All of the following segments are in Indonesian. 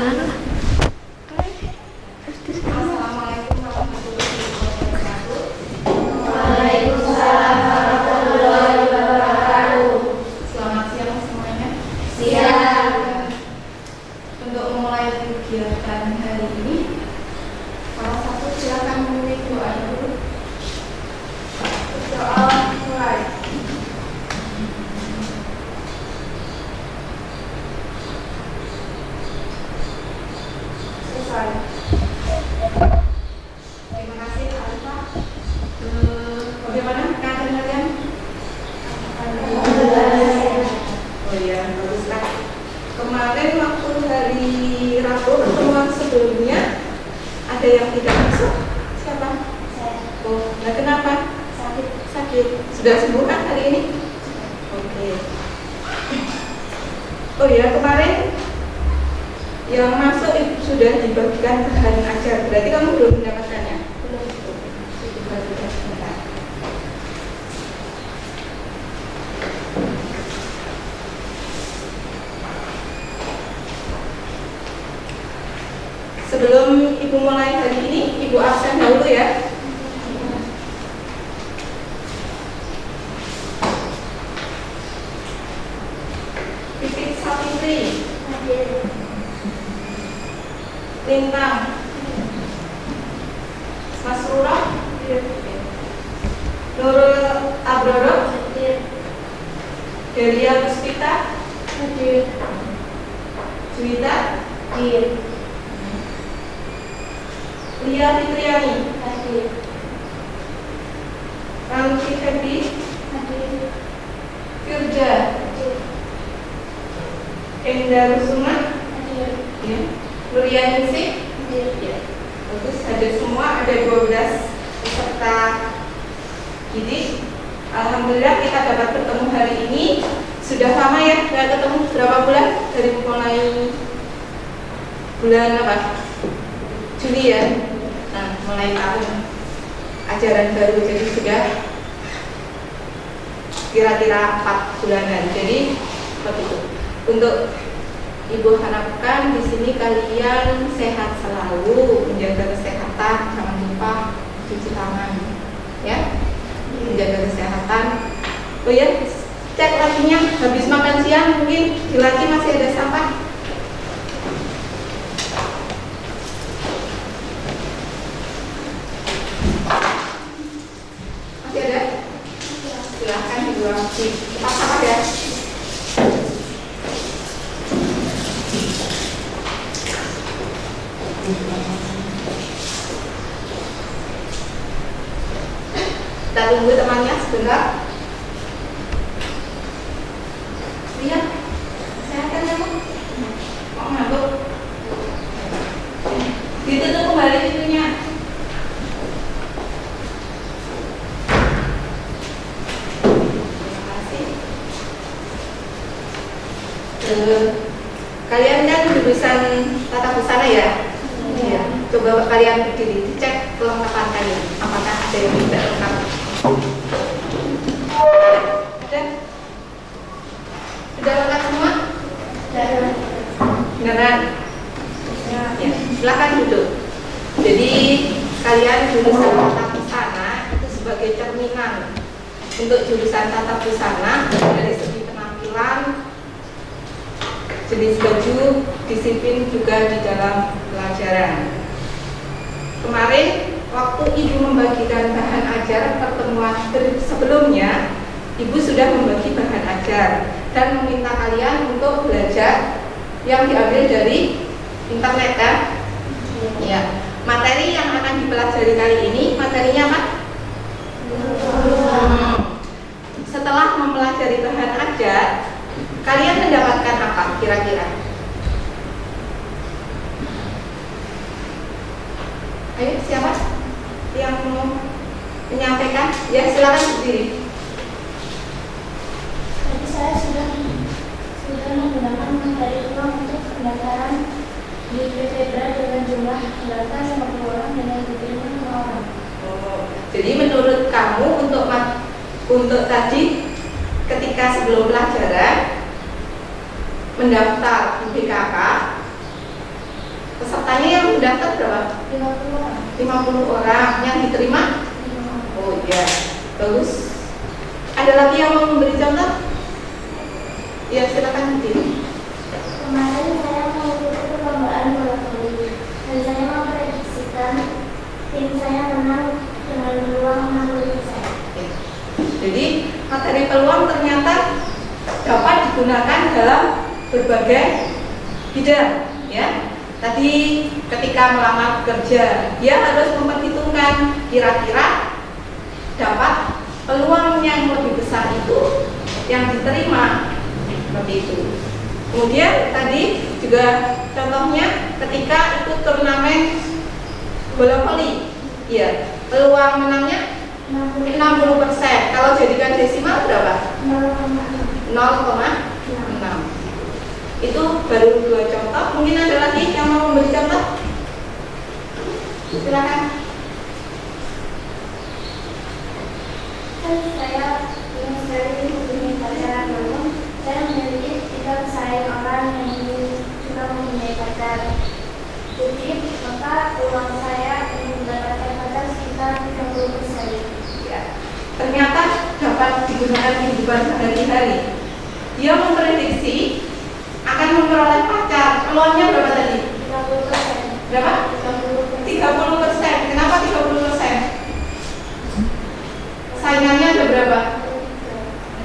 Assalamualaikum warahmatullahi wabarakatuh. Waalaikumsalam warahmatullahi wabarakatuh. Selamat siang semuanya. Siang. Untuk memulai kegiatan hari ini, salah satu silakan memilih doa dulu. Doa mulai. Selesai. Terima kasih Alfa. Bagaimana keadaan kalian? Oh iya, baguslah. Kemarin waktu hari Rabu pertemuan sebelumnya ada yang tidak masuk. Siapa? Oh, nah kenapa? Sakit. Sudah sembuh kan hari ini? Oke. Oh ya, kemarin yang masuk itu sudah dibagikan bahan ajar. Berarti kamu belum mendapatkannya? Belum. Dibagikan sebentar. Sebelum Ibu mulai hari ini, Ibu absen dahulu ya. Pipit Sapitri, Lintang, Mas Rura, Nurul Abroro, Delia Puspita, Juwita, Lia Fitriani, Rangki Febi, Firja, Enda Rusuma, ya. Nurianingsih, ya. Bagus, ada semua, ada 12 peserta didik. Alhamdulillah kita dapat bertemu hari ini. Sudah lama ya nggak ketemu, berapa bulan dari mulai bulan apa? Juli ya. Nah, mulai tahun ajaran baru, jadi sudah kira-kira 4 bulanan. Jadi begitu. Untuk Ibu harapkan di sini kalian sehat selalu, menjaga kesehatan, jangan lupa cuci tangan, ya, menjaga kesehatan. Oh ya, cek lakinya habis makan siang mungkin di laki masih ada sampah. Masih ada? Silahkan dibuang di tempat sampah ya. Kita tunggu temannya sebentar. Lihat, kesehatan ya Bu? Kok ngantuk? Ditutup kembali pintunya. Terima kasih. Kalian kan jurusan tata busana ya? Iya. Coba kalian berdiri, dicek kelengkapan kalian. Apakah ada yang tidak lengkap? Ada? Sudah lengkap semua? Sudah. Beneran? Ya. Silakan duduk. Jadi kalian jurusan tata busana itu sebagai cerminan untuk jurusan tata busana dari segi penampilan, jenis baju, disiplin juga di dalam pelajaran. Kemarin waktu Ibu membagikan bahan ajar pertemuan sebelumnya, Ibu sudah membagi bahan ajar dan meminta kalian untuk belajar yang diambil dari internet kan? Ya. Materi yang akan dipelajari kali ini materinya apa? Setelah mempelajari bahan ajar, kalian mendapatkan apa kira-kira? Ayo, siapa yang mau menyampaikan? Ya, silakan berdiri. Tadi saya sudah menggunakan materi uang untuk pendaftaran di PPBRA dengan jumlah data 50 orang dengan diterima 5 orang. Oh, jadi menurut kamu untuk tadi ketika sebelum pelajaran mendaftar di BKK Pesertanya yang mendaftar berapa? 50 orang. 50 orang. Yang diterima? Oh iya, bagus. Ada lagi yang mau memberi contoh? Ya, silakan nanti. Kemarin saya mengikuti perlombaan bola voli dan saya memprediksikan tim saya menang dengan peluang 60%. Jadi materi peluang ternyata dapat digunakan dalam berbagai bidang, ya. Tadi ketika melamar kerja, dia harus memperhitungkan kira-kira dapat peluang yang lebih besar itu yang diterima, seperti itu. Kemudian tadi juga contohnya ketika ikut turnamen bola voli, ya, peluang menangnya 60%. Kalau jadikan desimal berapa? 0,6. Itu baru 2 contoh. Mungkin ada lagi yang mau memberi contoh? Silakan. Saya ingin sekali mempunyai pacar, namun saya memiliki tiga pesaing orang yang juga mempunyai pacar. Jadi maka peluang saya untuk mendapatkan pacar sekitar 30%. Ya, ternyata dapat digunakan kehidupan sehari-hari. Dia memprediksi akan memperoleh pacar. Peluangnya berapa tadi? 30%. Berapa? 30%. 30%. Kenapa 30%? Saingannya ada berapa?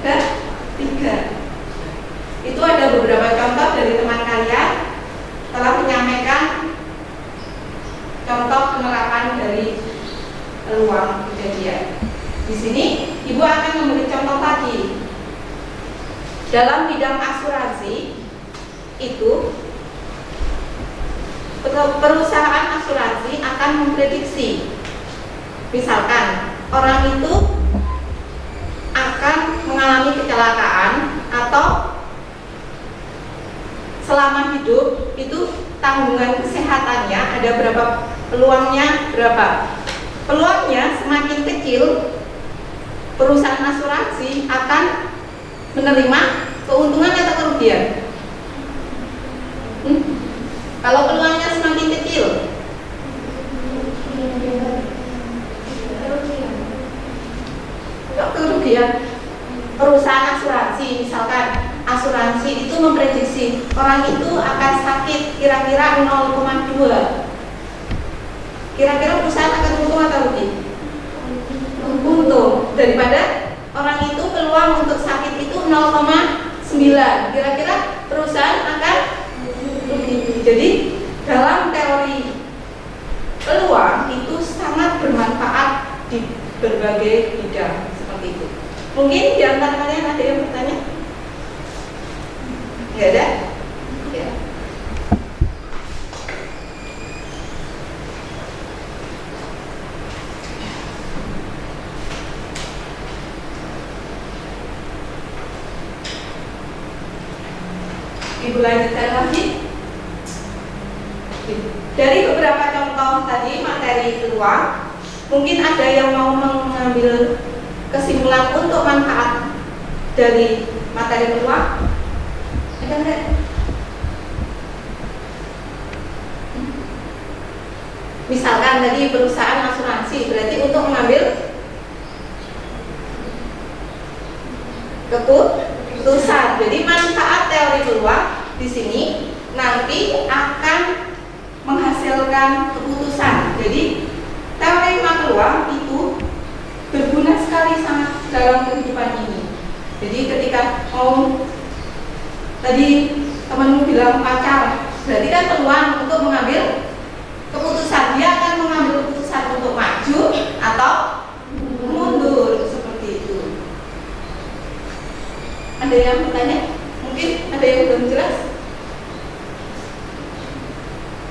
Ada 3. Itu ada beberapa contoh dari teman kalian telah menyampaikan contoh penerapan dari peluang kejadian. Di sini Ibu akan memberi contoh lagi. Dalam bidang asuransi itu perusahaan asuransi akan memprediksi, misalkan orang itu akan mengalami kecelakaan atau selama hidup itu tanggungan kesehatannya ada berapa, peluangnya berapa. Peluangnya semakin kecil, perusahaan asuransi akan menerima keuntungan atau kerugian? Kalau peluangnya semakin kecil, kerugian. Perusahaan asuransi, misalkan asuransi itu memprediksi orang itu akan sakit kira-kira 0,2. Kira-kira perusahaan akan untung atau rugi? Untung. Daripada orang itu peluang untuk sakit itu 0,9. Kira-kira perusahaan akan rugi. Jadi dalam teori peluang itu sangat bermanfaat di berbagai bidang seperti itu. Mungkin di antara kalian ada yang bertanya? Nggak ada? Ya. Ibu lanjutkan lagi. Dari beberapa contoh tadi materi peluang, mungkin ada yang mau mengambil kesimpulan untuk manfaat dari materi peluang? Ada enggak? Misalkan tadi perusahaan asuransi, berarti untuk mengambil keputusan. Jadi manfaat teori peluang di sini nanti akan menghasilkan keputusan. Jadi teori peluang itu berguna sekali sangat dalam kehidupan ini. Jadi ketika mau tadi temanmu bilang pacar, berarti kan peluang untuk mengambil keputusan. Dia akan mengambil keputusan untuk maju atau mundur, seperti itu. Ada yang bertanya? Mungkin ada yang belum jelas?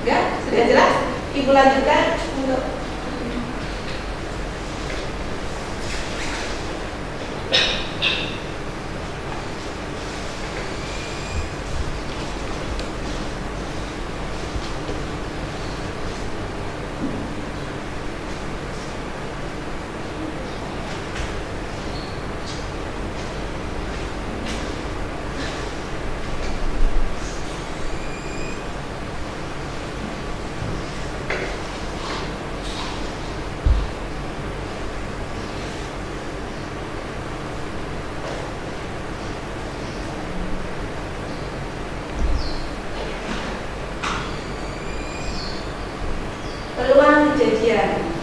Enggak? Sudah jelas? Ibu lanjutkan untuk kejadian.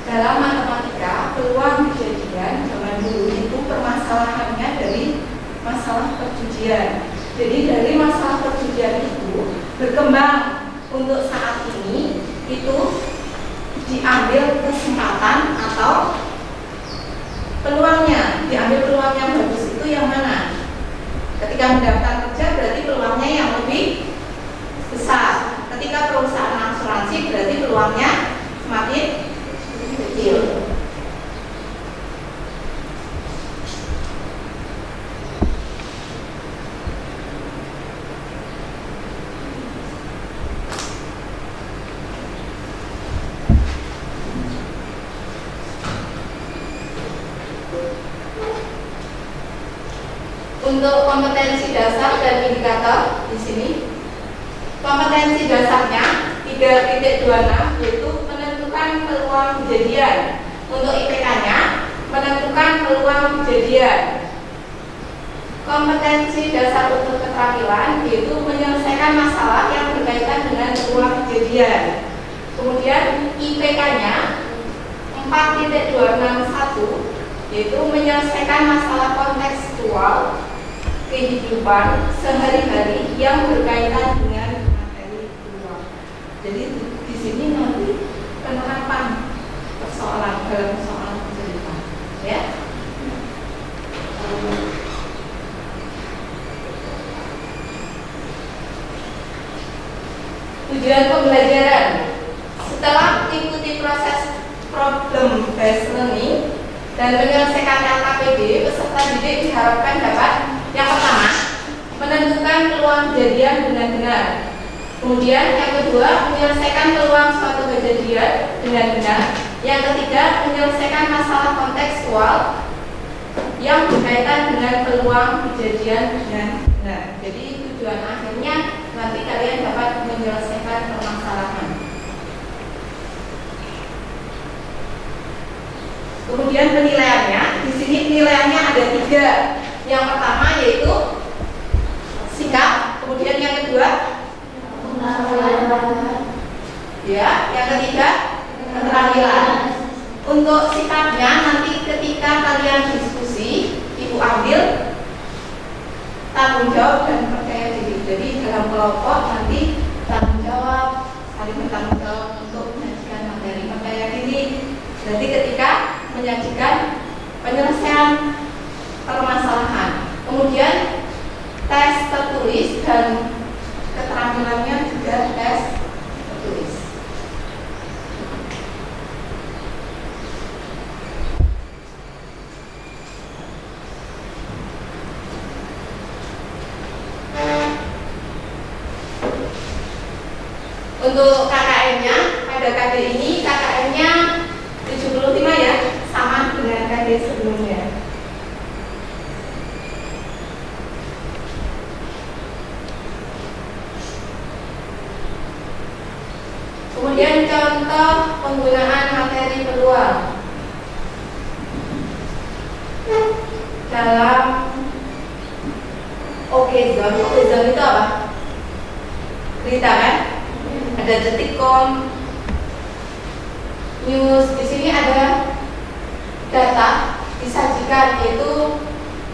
Dalam matematika, peluang kejadian zaman dulu itu permasalahannya dari masalah perjudian. Jadi dari masalah perjudian itu berkembang untuk saat ini itu diambil kesempatan atau peluangnya, diambil peluang yang bagus itu yang mana? Ketika mendaftar kerja berarti peluangnya yang lebih besar. Ketika perusahaan asuransi berarti peluangnya semakin kecil. Untuk kompetensi dasar dan indikator di sini, kompetensi dasarnya 3.26 yaitu menentukan peluang kejadian. Untuk IPK-nya menentukan peluang kejadian. Kompetensi dasar untuk keterampilan yaitu menyelesaikan masalah yang berkaitan dengan peluang kejadian. Kemudian IPK-nya 4.261 yaitu menyelesaikan masalah kontekstual kehidupan sehari-hari yang berkaitan dengan materi peluang. Jadi di sini nanti penerapan persoalan dalam persoalan cerita, ya. Tujuan pembelajaran setelah mengikuti proses problem based learning dan menyelesaikan LKPD, peserta didik diharapkan dapat yang pertama, menentukan peluang kejadian dengan benar. Kemudian yang kedua, menyelesaikan peluang suatu kejadian dengan benar. Yang ketiga, menyelesaikan masalah kontekstual yang berkaitan dengan peluang kejadian dengan benar. Jadi tujuan akhirnya nanti kalian dapat menyelesaikan permasalahan. Kemudian penilaiannya, di sini penilaiannya ada 3. Yang pertama yaitu sikap, kemudian yang kedua ya, yang ketiga keterampilan. Untuk sikapnya nanti ketika kalian diskusi, ibu ambil tanggung jawab dan percaya diri. Jadi dalam kelompok nanti tanggung jawab, saling bertanggung jawab untuk menyajikan materi percaya diri. Jadi ketika menyajikan penyelesaian permasalahan. Kemudian tes tertulis dan keterampilannya juga tes tertulis. Untuk KKN-nya pada KD ini KKN-nya 75 ya, sama dengan KD sebelumnya. Kemudian contoh penggunaan materi peluang dalam Okezone. Okezone itu apa? Berita kan? Ada Detikcom, News. Di sini ada data disajikan yaitu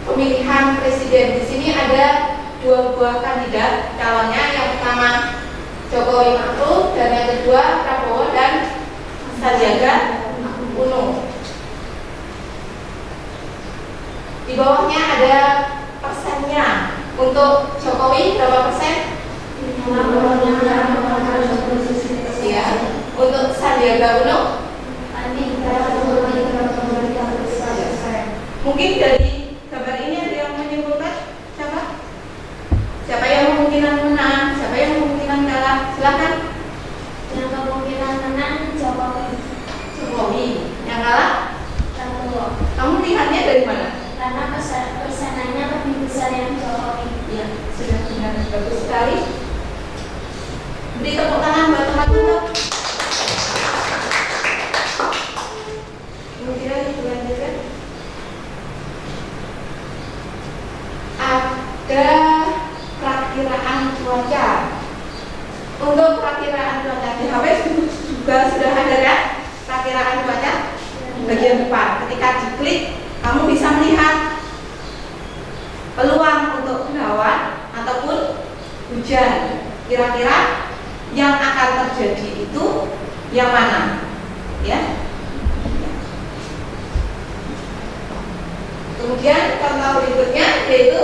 pemilihan presiden. Di sini ada 2 buah kandidat calonnya. Yang pertama Jokowi Ma'ruf dan yang kedua Prabowo dan Sandiaga Uno. Di bawahnya ada persennya. Untuk Jokowi berapa persen? Ya. Untuk Sandiaga Uno? Mungkin dari gambar ini ada yang menyimpulkan siapa? Siapa yang kemungkinan menang? Siapa yang kemungkinan kalah? Silakan. Yang kemungkinan menang Jokowi. Jokowi. Yang kalah? Prabowo. Kamu lihatnya dari mana? Karena persenannya lebih besar yang Jokowi. Iya, sudah benar, bagus sekali. Beri tepuk tangan buat teman-teman. Kemudian dilanjutkan. Ada perakiraan cuaca. Untuk perakiraan cuaca di HP juga sudah ada kan? klik, kamu bisa melihat peluang untuk awan ataupun hujan. Kira-kira yang akan terjadi itu yang mana? Ya. Kemudian contoh berikutnya yaitu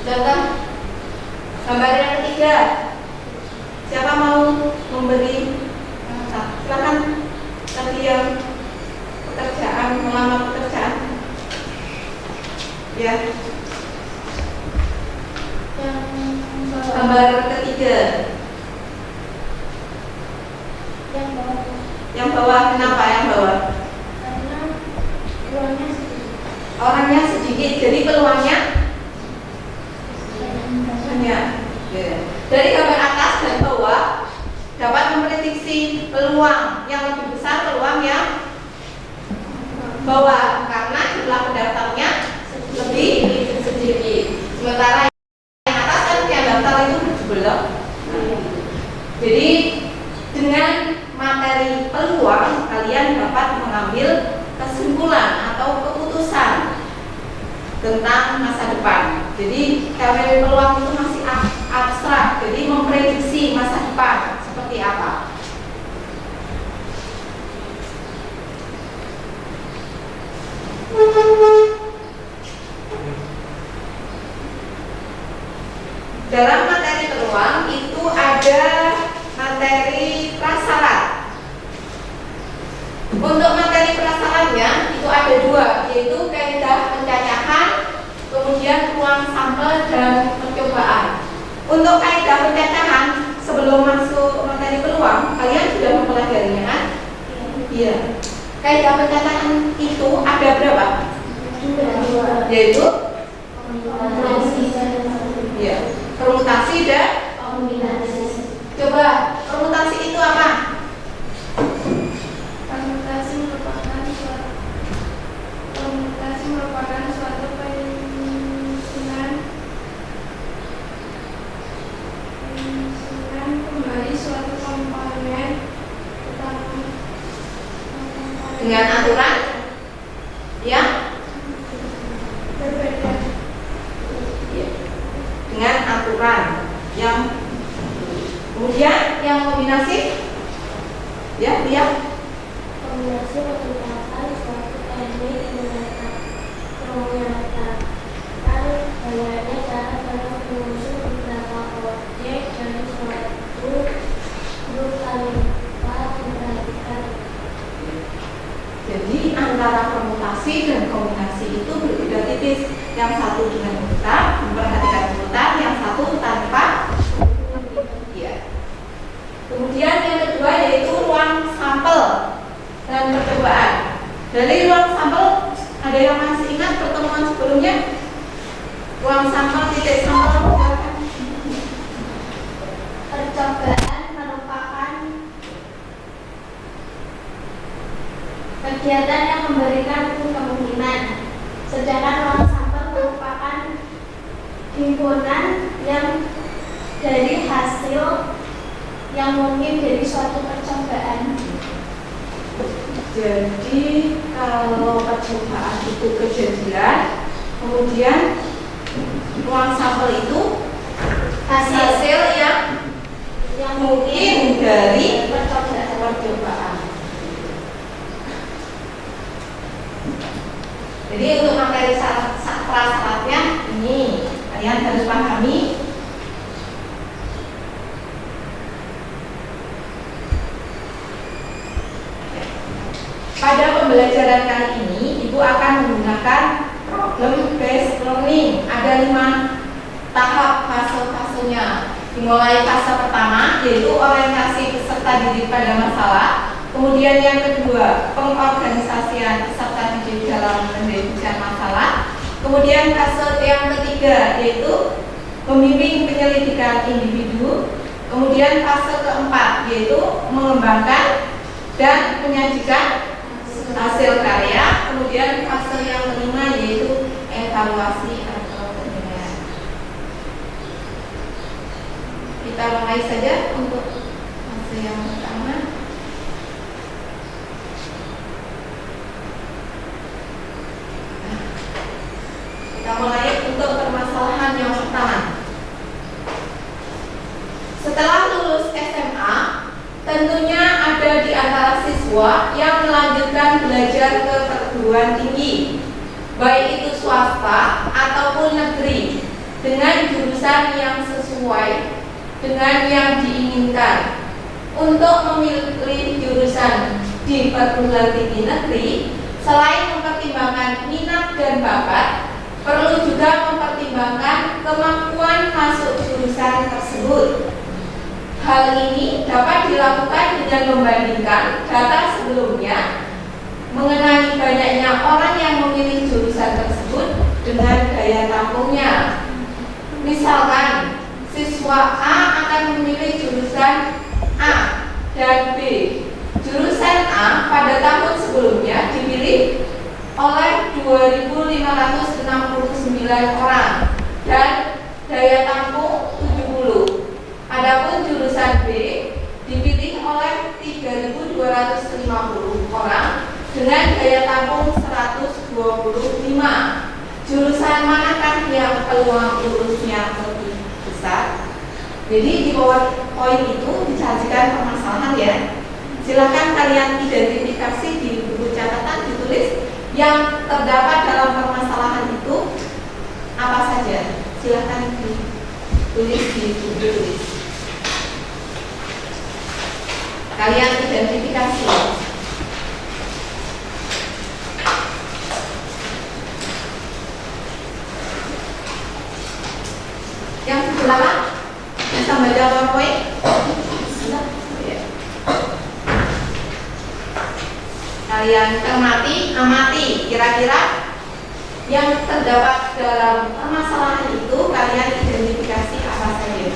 contoh gambar yang ketiga. Siapa mau memberi? Silakan tadi yang pekerjaan, melamar pekerjaan. Ya. Gambar ketiga. Yang bawah, kenapa yang bawah? Karena ruangnya sedikit. Orangnya sedikit, jadi peluangnya banyak. Ya. Dari gambar atas dan bawah dapat memprediksi peluang yang lebih besar, peluang yang bawah karena jumlah pendaftarnya lebih sedikit. Sementara yang atas kan yang daftar itu belum. Jadi dengan materi peluang kalian dapat mengambil kesimpulan atau keputusan tentang masa depan. Jadi teori peluang itu masih abstrak, jadi memprediksi masa depan seperti apa. Dalam materi peluang itu ada materi prasyarat. Untuk materi prasyaratnya itu ada dua, yaitu kaidah pencacahan, kemudian ruang sampel dan percobaan. Untuk kaidah pencacahan, sebelum masuk materi peluang, kalian sudah mempelajarinya kan? Iya. Kaidah pencacahan itu ada berapa? Yaitu ya, permutasi dan kombinasi. Coba, permutasi itu apa? Permutasi merupakan suatu penyusunan kembali suatu komponen Dengan aturan ya berbeda. Ya. Dengan aturan yang kemudian yang kombinasi ya lihat Kombinasi merupakan suatu teknik menyatakan banyaknya cara dalam mengusung beberapa objek dari suatu grup tanpa memperhatikan. Jadi antara permutasi dan kombinasi itu berbeda tipis. Yang satu dengan urutan, memperhatikan urutan, yang satu tanpa. Ya. Kemudian yang kedua yaitu ruang sampel dan percobaan. Dari ruang sampel ada yang masih ingat pertemuan sebelumnya? Ruang sampel, titik sampel. Percobaan merupakan kegiatan yang memberikan kemungkinan, sedangkan ruang sampel merupakan himpunan yang dari hasil yang mungkin dari suatu percobaan. Jadi kalau percobaan itu kejadian, kemudian ruang sampel itu hasil yang mungkin dari percobaan. Jadi untuk materi prasyaratnya ini kalian harus pahami. Pada pembelajaran kali ini, Ibu akan menggunakan problem based learning. Ada 5 tahap fase-fasenya. Dimulai fase pertama yaitu orientasi peserta didik pada masalah. Kemudian yang kedua, pengorganisasian peserta didik dalam mendefinisikan masalah. Kemudian fase yang ketiga yaitu membimbing penyelidikan individu. Kemudian fase keempat yaitu mengembangkan dan menyajikan hasil karya. Kemudian fase yang kelima yaitu evaluasi atau penilaian. Kita mulai saja untuk fase yang pertama. Nah, kita mulai untuk permasalahan yang pertama. Setelah lulus SMA, tentunya ada di antara siswa yang melanjutkan belajar ke perguruan tinggi, baik itu swasta ataupun negeri, dengan jurusan yang sesuai dengan yang diinginkan. Untuk memilih jurusan di perguruan tinggi negeri, selain mempertimbangkan minat dan bakat, perlu juga mempertimbangkan kemampuan masuk jurusan tersebut. Hal ini dapat dilakukan dengan membandingkan data sebelumnya mengenai banyaknya orang yang memilih jurusan tersebut dengan daya tampungnya. Misalkan, siswa A akan memilih jurusan A dan B. Jurusan A pada tahun sebelumnya dipilih oleh 2.569 orang dan daya tampung 70. Adapun jurusan B dipilih oleh 3.250 orang dengan daya tampung 125. Jurusan manakah yang peluang lulusnya lebih besar? Jadi di PowerPoint itu disajikan permasalahan ya. Silakan kalian identifikasi di buku catatan, ditulis yang terdapat dalam permasalahan itu apa saja. Silakan ditulis di buku tulis. Kalian identifikasi. Yang sebelah bisa baca PowerPoint? Kalian cermati, amati, kira-kira yang terdapat dalam permasalahan itu kalian identifikasi apa saja.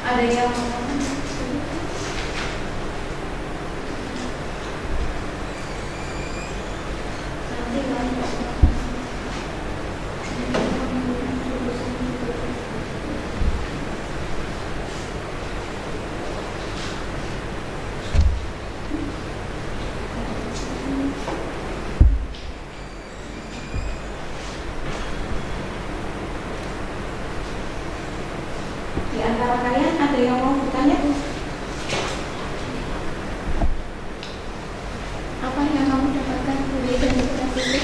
Ada yang di antara kalian ada yang mau bertanya? Apa yang kamu dapatkan dari identifikasi itu?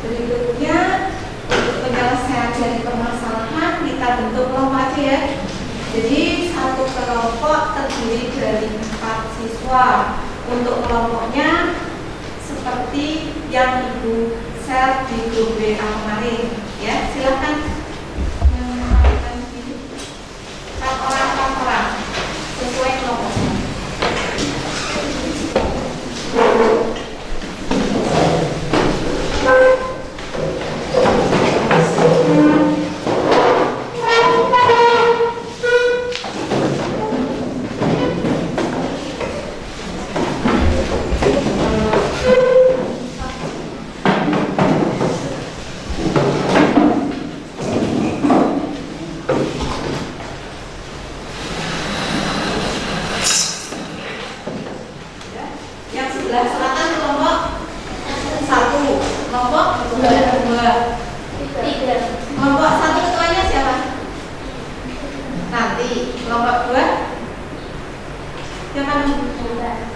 Berikutnya, untuk penyelesaian dari permasalahan kita bentuk kelompok aja ya. Jadi satu kelompok terdiri dari 4 siswa. Untuk kelompoknya seperti yang Ibu share di grup WA kemarin, ya. Silakan yang melakukan ini 4 orang sesuai kelompoknya.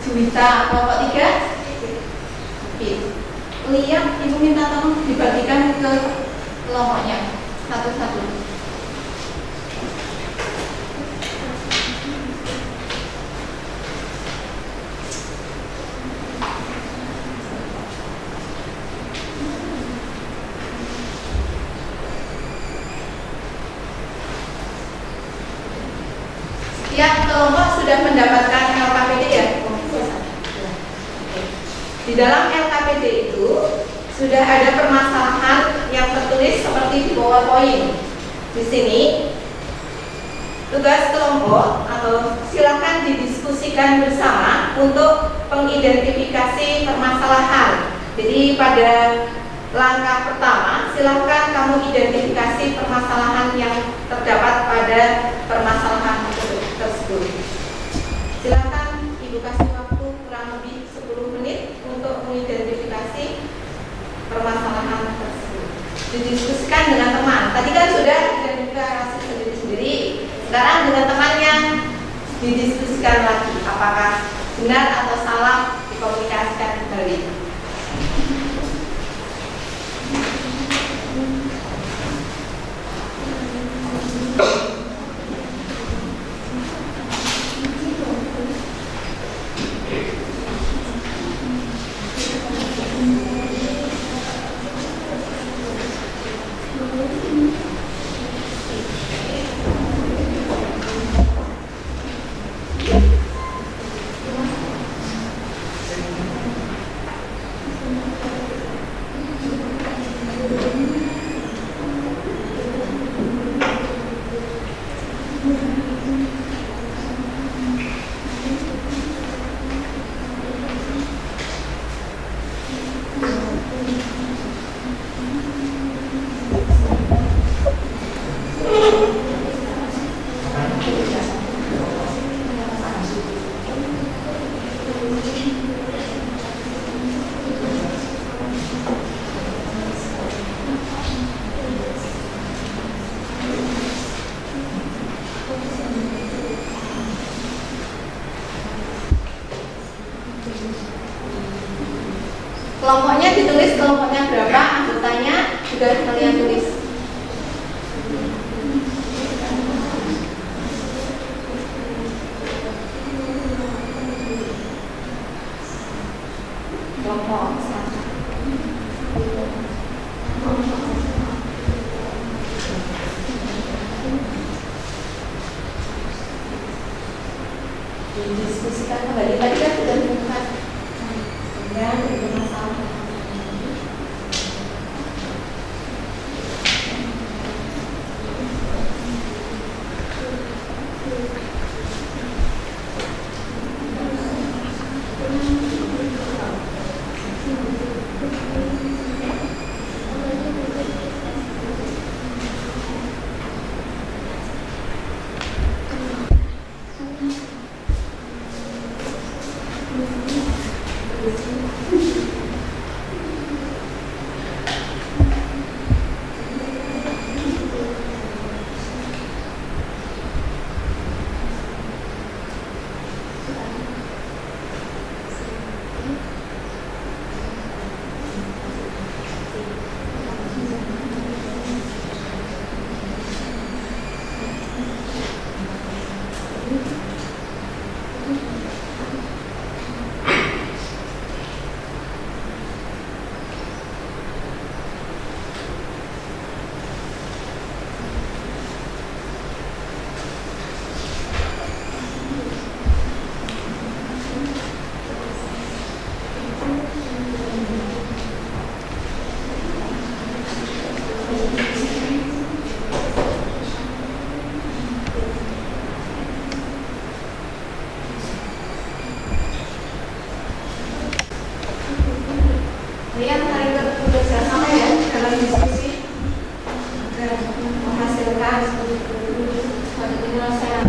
Juwita, kelompok 3. Oke. Lihat, Ibu minta tolong dibagikan ke kelompoknya satu-satu. Setiap kelompok sudah mendapatkan LKPD ya? Di dalam LKPD itu sudah ada permasalahan yang tertulis seperti di PowerPoint. Di sini tugas kelompok atau silakan didiskusikan bersama untuk pengidentifikasi permasalahan. Jadi pada langkah pertama silakan kamu identifikasi permasalahan yang terdapat pada permasalahan tersebut. Silakan Ibu kasih waktu kurang lebih 10 menit untuk mengidentifikasi permasalahan tersebut. Didiskusikan dengan teman. Tadi kan sudah identifikasi sendiri-sendiri. Sekarang dengan temannya didiskusikan lagi apakah benar atau salah, dikomunikasikan kembali. Kelompoknya ditulis, kelompoknya berapa, anggotanya juga kalian tulis. Kelompok didiskusikan kembali. Tadi kan sudah dibuka dan bermasalah. Kalian hari bekerja sama ya dalam diskusi agar menghasilkan suatu penyelesaian.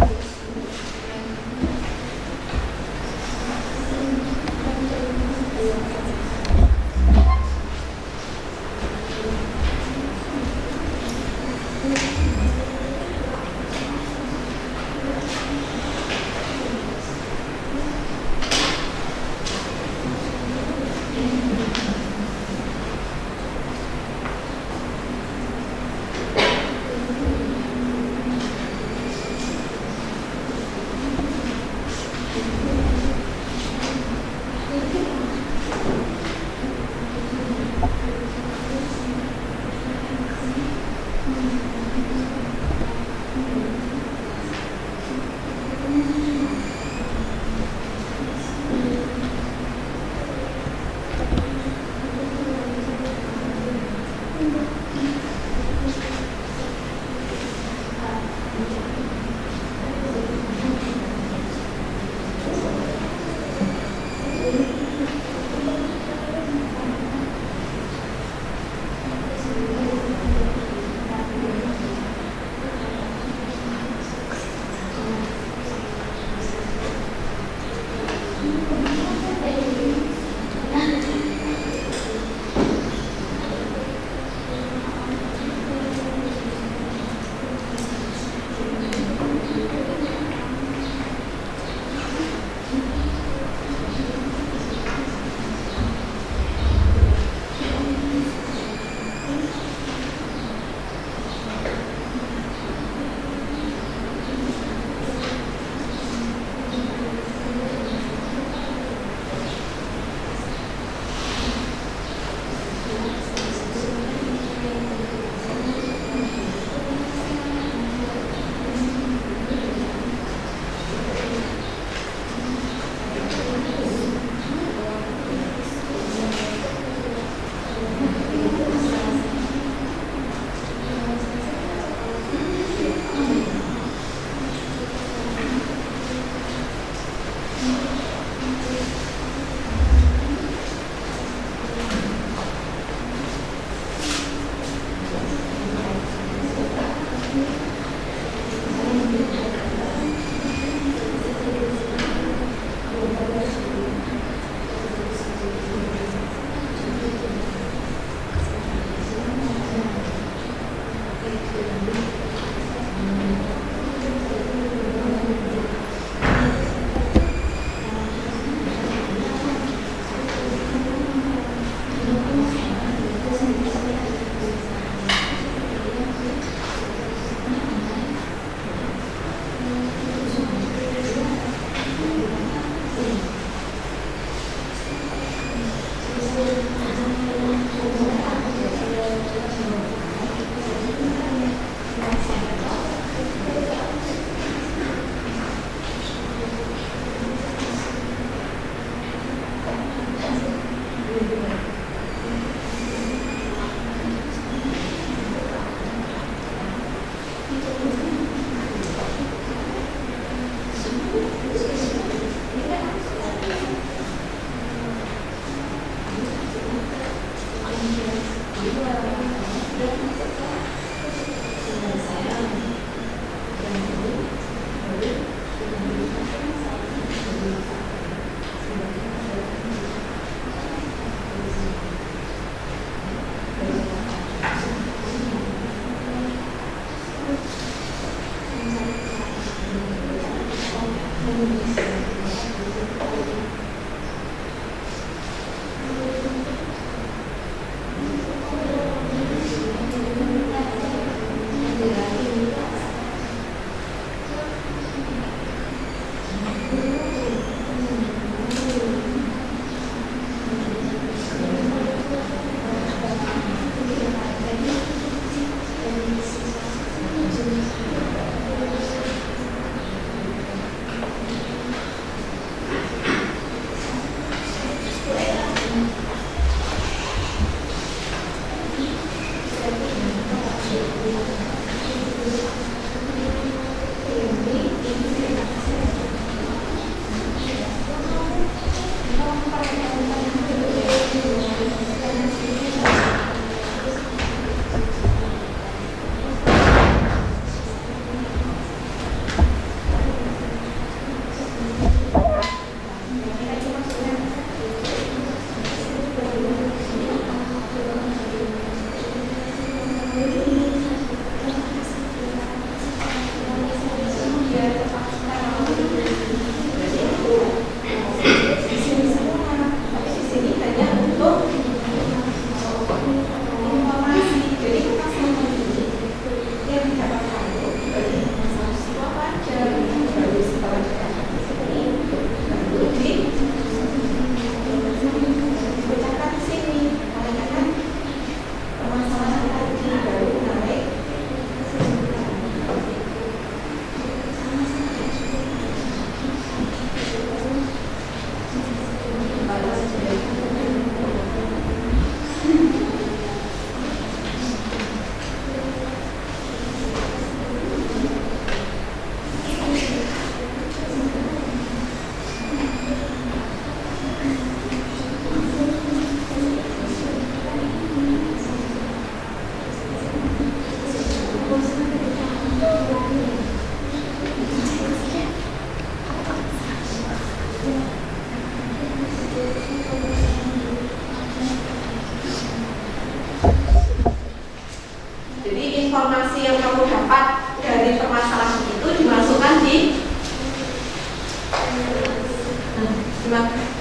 Jadi informasi yang kamu dapat dari permasalahan itu dimasukkan di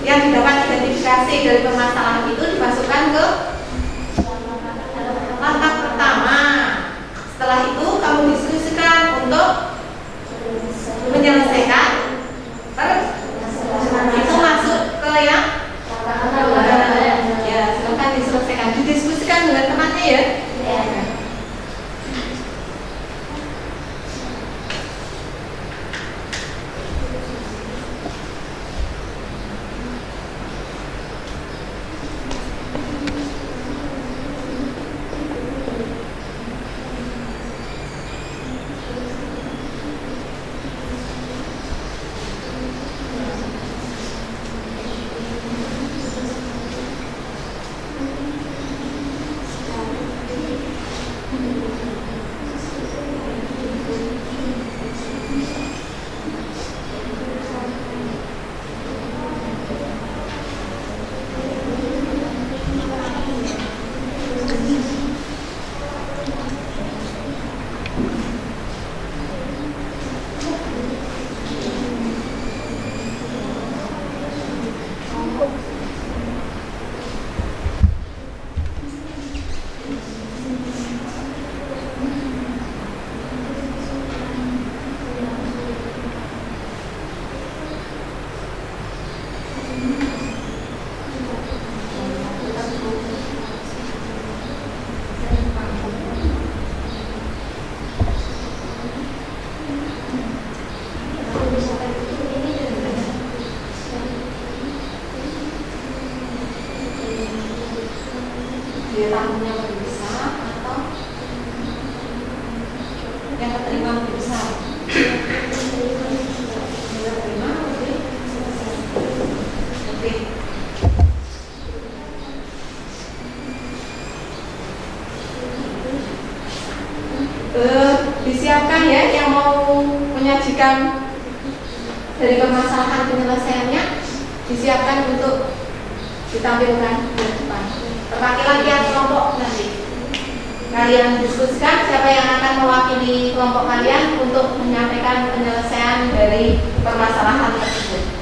yang didapat identifikasi dari permasalahan itu dimasukkan ke langkah pertama. Setelah itu kamu diskusikan untuk menyelesaikan itu masuk ke yang ya silakan diselesaikan, didiskusikan dengan temannya ya. Dia tamunya lebih besar atau yang keterima lebih besar? Yang keterima lebih oke. Disiapkan ya yang mau menyajikan dari permasalahan penyelesaiannya, disiapkan untuk ditampilkan di depan. Perwakilan kelompok nanti kalian diskusikan siapa yang akan mewakili kelompok kalian untuk menyampaikan penyelesaian dari permasalahan tersebut.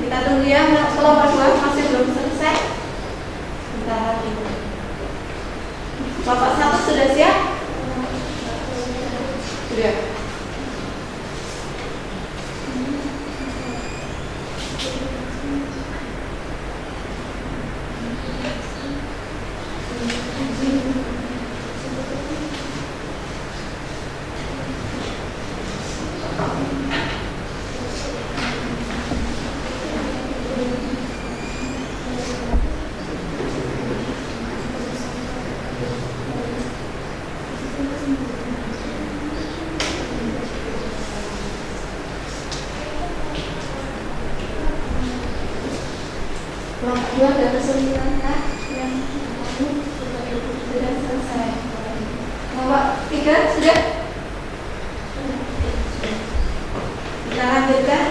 Kita tunggu ya, kelompok 2 masih belum selesai. Bentar lagi. Kelompok 1 sudah siap? Sudah. Kelompok 2 sudah kesulitan kah? Yang sudah selesai. Kelompok 3 sudah? Kita lanjutkan.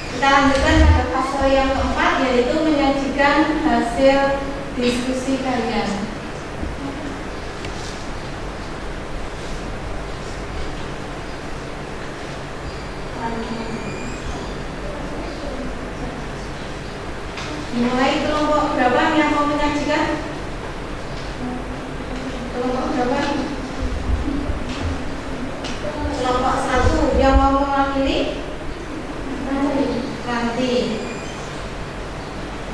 Kita lanjutkan pada fase yang keempat, yaitu menyajikan hasil diskusi kalian. Dimulai kelompok berapa yang mau menyajikan? Kelompok berapa? Kelompok 1 yang mau mewakili? Nanti.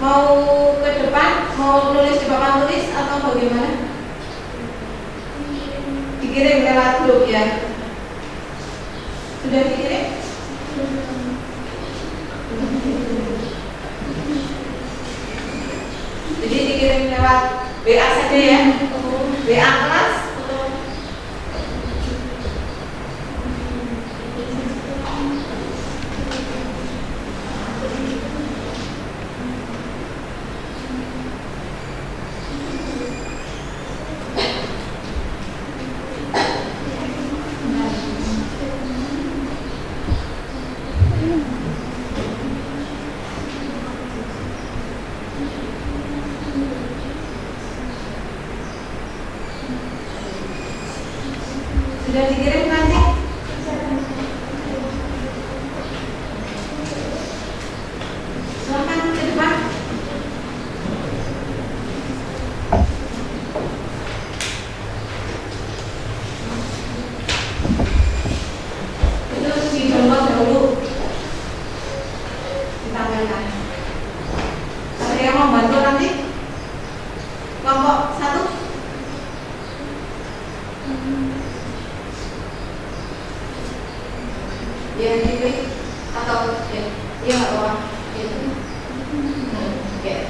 Mau ke depan? Mau nulis di papan tulis atau bagaimana? Dikirim lewat grup ya? Sudah dikirim? Jadi dikirim lewat WA saja ya? WA kelas? Sudah dikirim nanti? Silakan ke depan. Itu di-download dahulu, ditampilkan. Ada yang mau bantu nanti? Kelompok 1? Ya, diklik atau ya, iya nggak apa-apa. Gitu. Ya,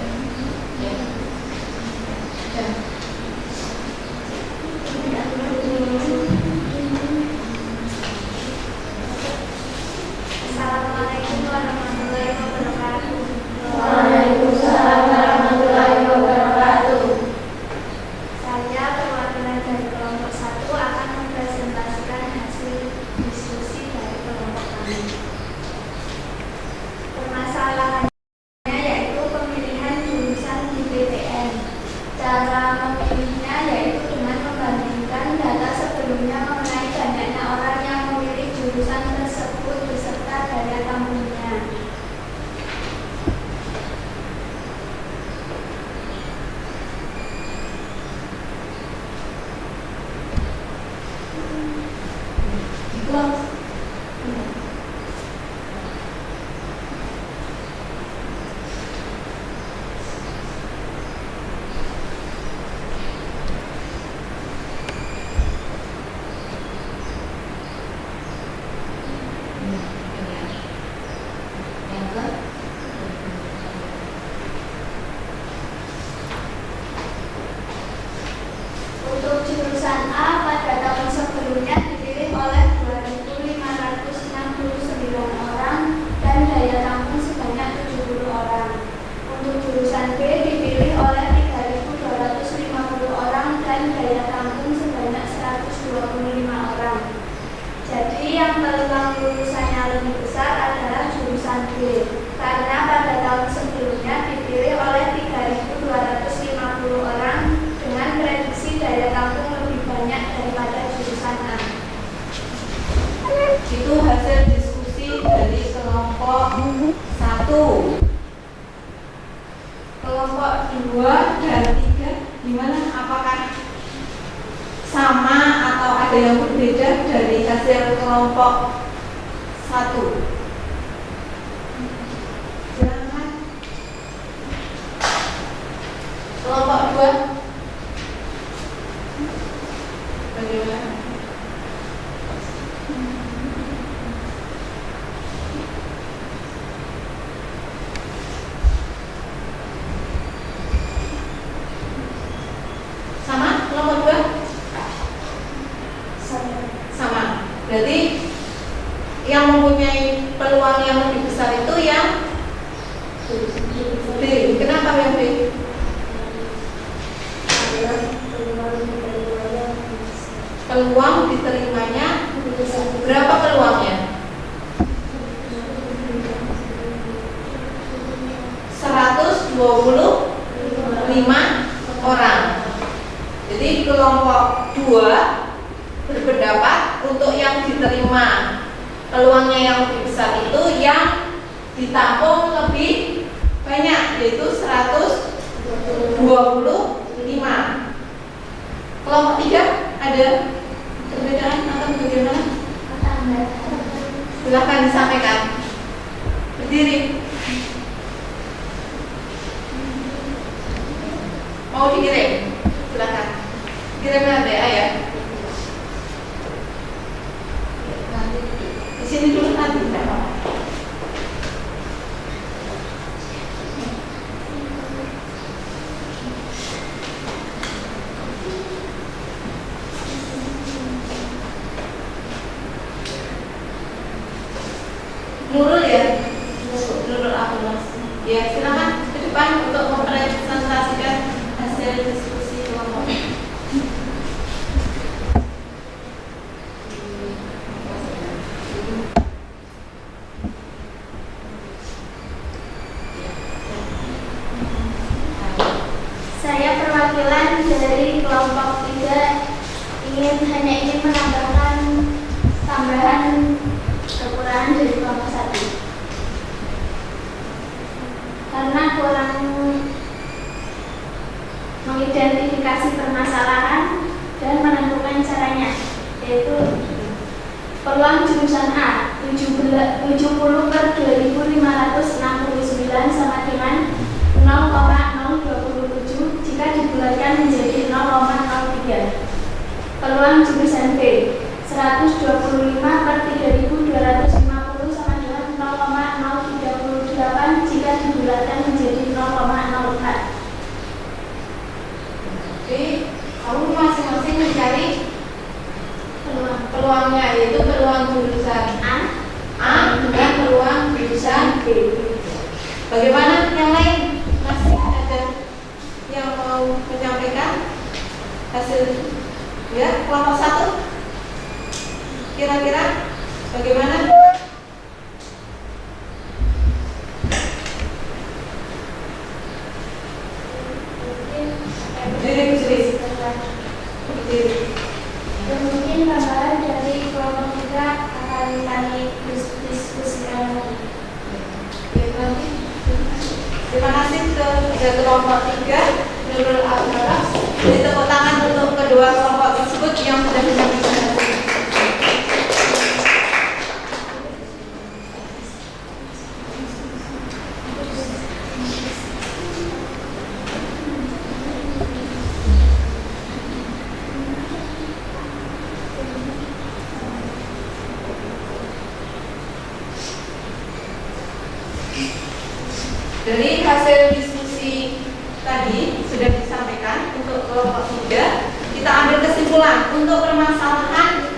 ya, ya. Assalamualaikum warahmatullahi wabarakatuh. Waalaikumsalam warahmatullahi 2 dan 3 gimana? Apakah sama atau ada yang berbeda dari hasil kelompok 1? Silakan. Kelompok 2 bagaimana? Sama kelompok 2? Sama. Berarti yang mempunyai peluang yang lebih besar itu yang B. Kenapa yang B? Peluang diterimanya berapa peluangnya? 125 orang. Jadi kelompok 2 berpendapat untuk yang diterima peluangnya yang lebih besar itu yang ditampung lebih banyak, yaitu 125. Kelompok 3 ada perbedaan atau bagaimana? Silahkan disampaikan. Berdiri. Mau dikirim? Silahkan. Kirim RDA ya. Di sini dulu nanti tidak apa-apa. Nurul ya, Nurul Abdullah. Ya, silakan ke depan untuk mempresentasikan hasil diskusi kelompok. Saya perwakilan dari kelompok 3 hanya ingin menambahkan tambahan kekurangan dari kelompok 1 karena kurang mengidentifikasi permasalahan dan menentukan caranya, yaitu peluang jurusan A 70/2569 sama dengan 0,027 jika dibulatkan menjadi 0,03. Peluang jurusan B 125/3250 sama dengan 0,038 jika dibulatkan menjadi 0,04. Jadi kamu masing-masing mencari peluangnya, yaitu peluang jurusan A dengan peluang jurusan B. Bagaimana yang lain? Masih ada yang mau menyampaikan hasil ya kelompok 1? Kira-kira bagaimana? Mungkin tambahan dari kelompok 3 akan kami diskusikan lagi. Terima kasih ke kelompok 3 Nurul Abdullah. Jadi tepuk tangan untuk kedua kelompok tersebut yang sudah menyampaikan hasil. Dari hasil diskusi tadi sudah disampaikan untuk kelompok 3, kita ambil kesimpulan untuk permasalahan.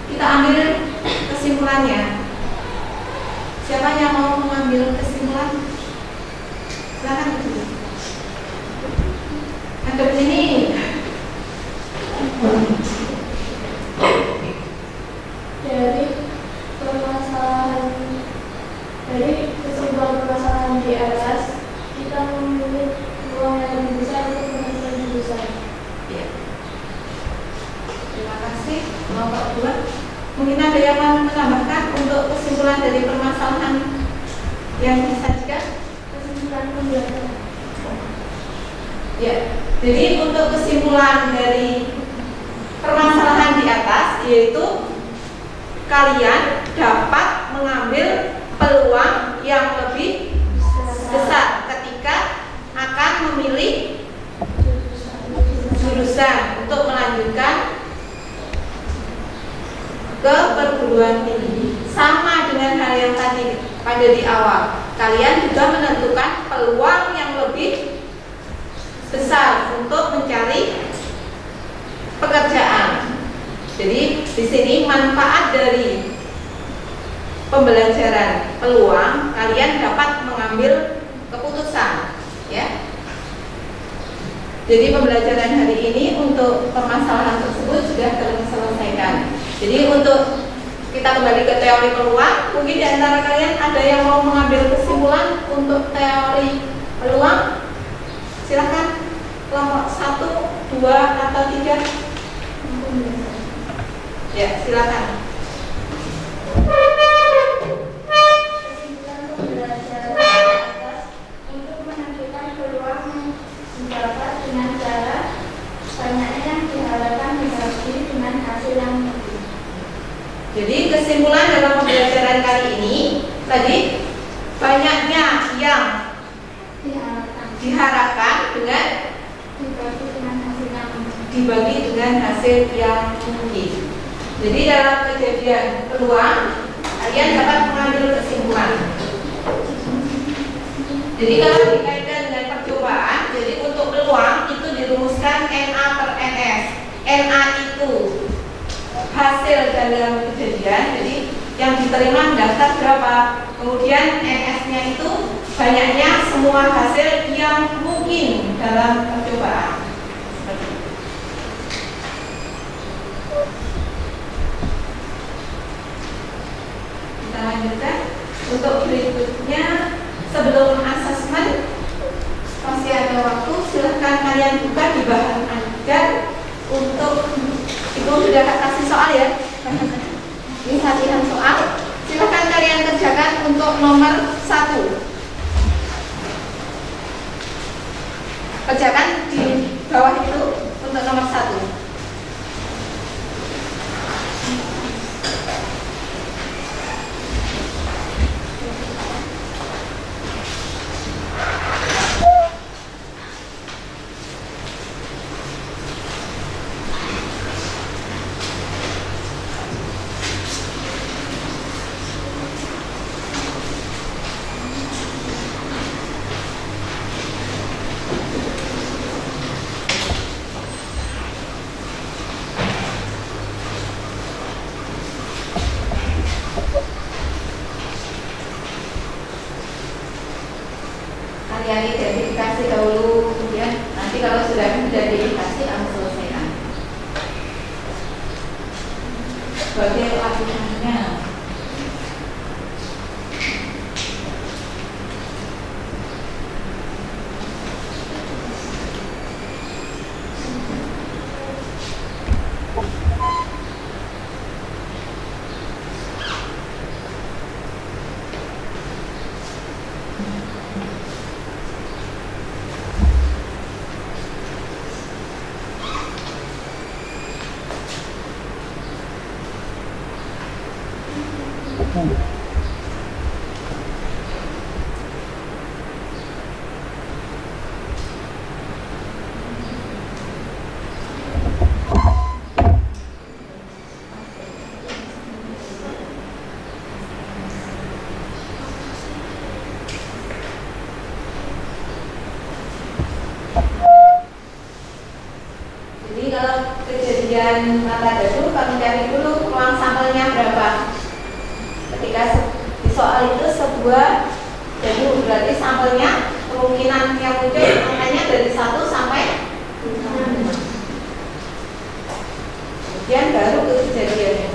Kita ambil kesimpulannya. Siapa yang mau mengambil kesimpulan? Silakan. Ada sini. Dari kesimpulan permasalahan di atas, kita memilih peluang yang lebih besar untuk menentukan jurusan. Ya. Terima kasih kelompok 2. Mungkin ada yang mau menambahkan untuk kesimpulan dari permasalahan yang disajikan? Kesimpulan pembelajaran. Ya, jadi untuk kesimpulan dari permasalahan di atas yaitu kalian dapat mengambil peluang yang lebih besar ketika akan memilih jurusan untuk melanjutkan ke perguruan tinggi. Sama dengan hal yang tadi pada di awal, kalian juga menentukan peluang yang lebih besar untuk mencari pekerjaan. Jadi di sini manfaat dari pembelajaran peluang, kalian dapat mengambil keputusan, ya. Jadi pembelajaran hari ini untuk permasalahan tersebut sudah terselesaikan. Jadi untuk kita kembali ke teori peluang, mungkin di antara kalian ada yang mau mengambil kesimpulan untuk teori peluang? Silakan, kelompok 1, 2, atau 3. Ya, silakan. Kesimpulan pembelajaran atas untuk menentukan peluang yang didapat dengan cara banyaknya yang diharapkan dibagi dengan hasil yang lebih. Jadi kesimpulan dalam pembelajaran kali ini tadi banyaknya yang diharapkan dengan dibagi dengan hasil yang mungkin. Jadi dalam kejadian peluang kalian dapat mengambil kesimpulan. Jadi kalau dikaitkan dengan percobaan, jadi untuk peluang itu dirumuskan NA per NS. NA itu hasil dalam kejadian, jadi yang diterima mendaftar berapa, kemudian NS-nya itu banyaknya semua hasil yang mungkin dalam percobaan. Kita lanjutkan untuk berikutnya. Sebelum asesmen masih ada waktu, silahkan kalian buka di bahan ajar untuk itu sudah kasih soal ya. Ini latihan soal. Silahkan kalian kerjakan untuk nomor 1. Kerjakan di bawah itu untuk nomor 1. Kalian identifikasi dahulu, kemudian nanti kalau sudah identifikasi langsung selesaikan. Sebagai latihannya. Jadi kalau kejadian mata dadu, kamu cari dulu ruang sampelnya berapa. Ketika di soal itu sebuah dadu, berarti sampelnya kemungkinan yang muncul angkanya dari 1 sampai 6. Kemudian baru ke kejadiannya.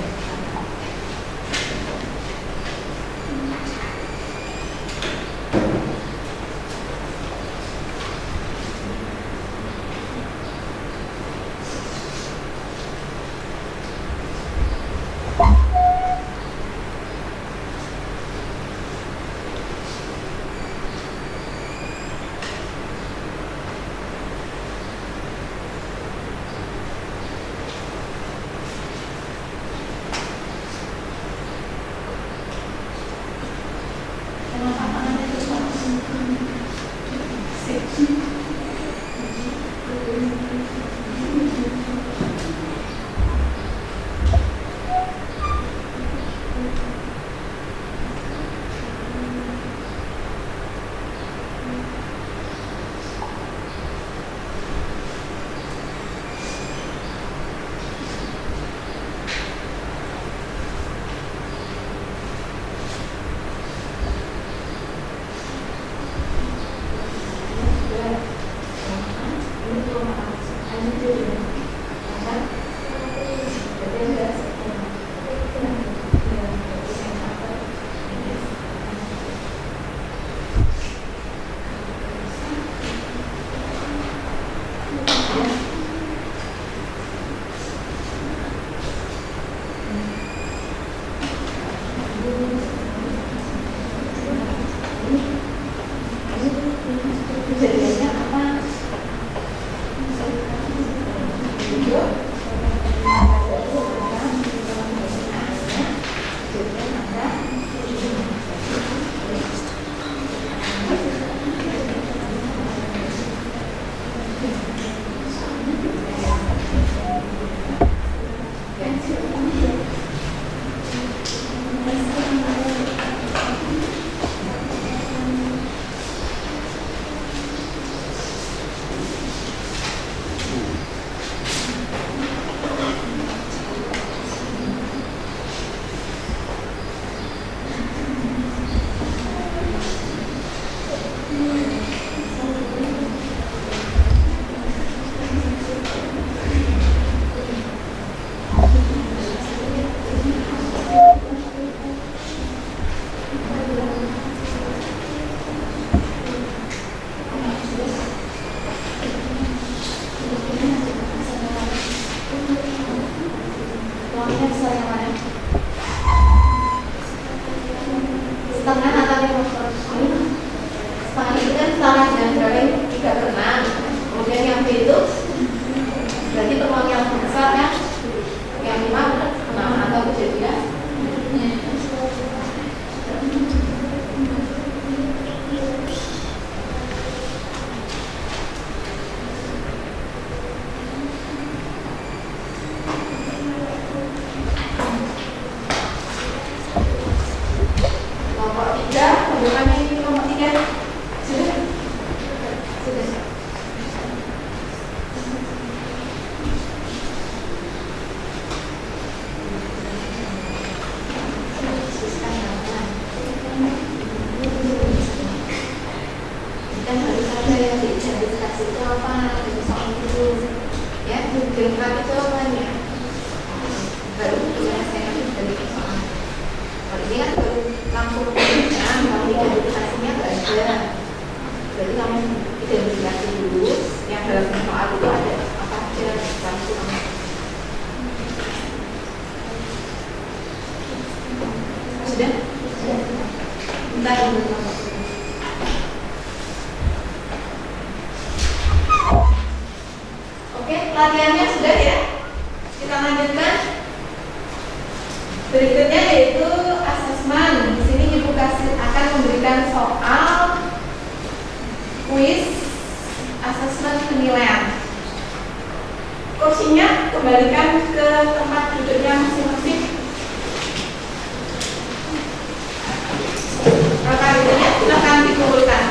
Jadi dikasih jawaban dari soal itu, ya, dilengkapi jawabannya. Baru menyelesaikan dari soal. Kalau ini kan baru langsung penyelesaian, kalau identifikasinya nggak ada. Berarti kamu identifikasi dulu yang dalam soal itu ada apa aja langsung. Sudah? Bentar dulu. Oke, latihannya sudah ya. Kita lanjutkan. Berikutnya yaitu asesmen. Di sini Ibu akan memberikan soal kuis asesmen penilaian. Kursinya kembalikan ke tempat duduknya masing-masing. Maka duduknya silakan dikumpulkan.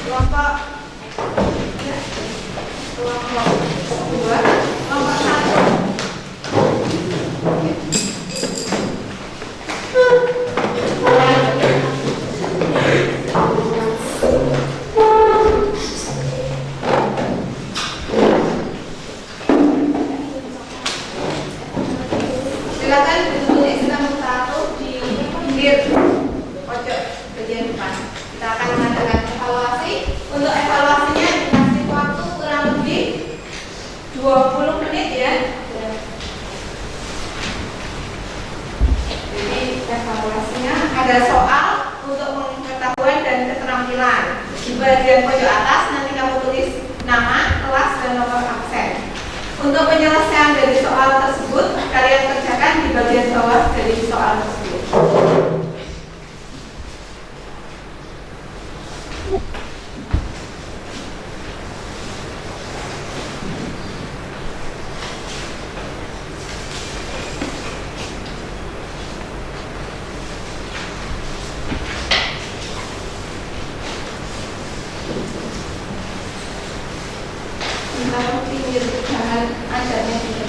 Kelompok 2, kelompok 1. Silakan duduk ekstra satu di pinggir pojok bagian depan. Kita akan mengadakan evaluasi. Untuk evaluasinya dikasih waktu kurang lebih 20 menit ya. Jadi evaluasinya ada soal untuk pengetahuan dan keterampilan. Di bagian pojok atas nanti kamu tulis nama, kelas, dan nomor absen. Untuk penyelesaian dari soal tersebut, kalian kerjakan di bagian bawah dari soal tersebut. Kamu pinggir, jangan adanya pinggir.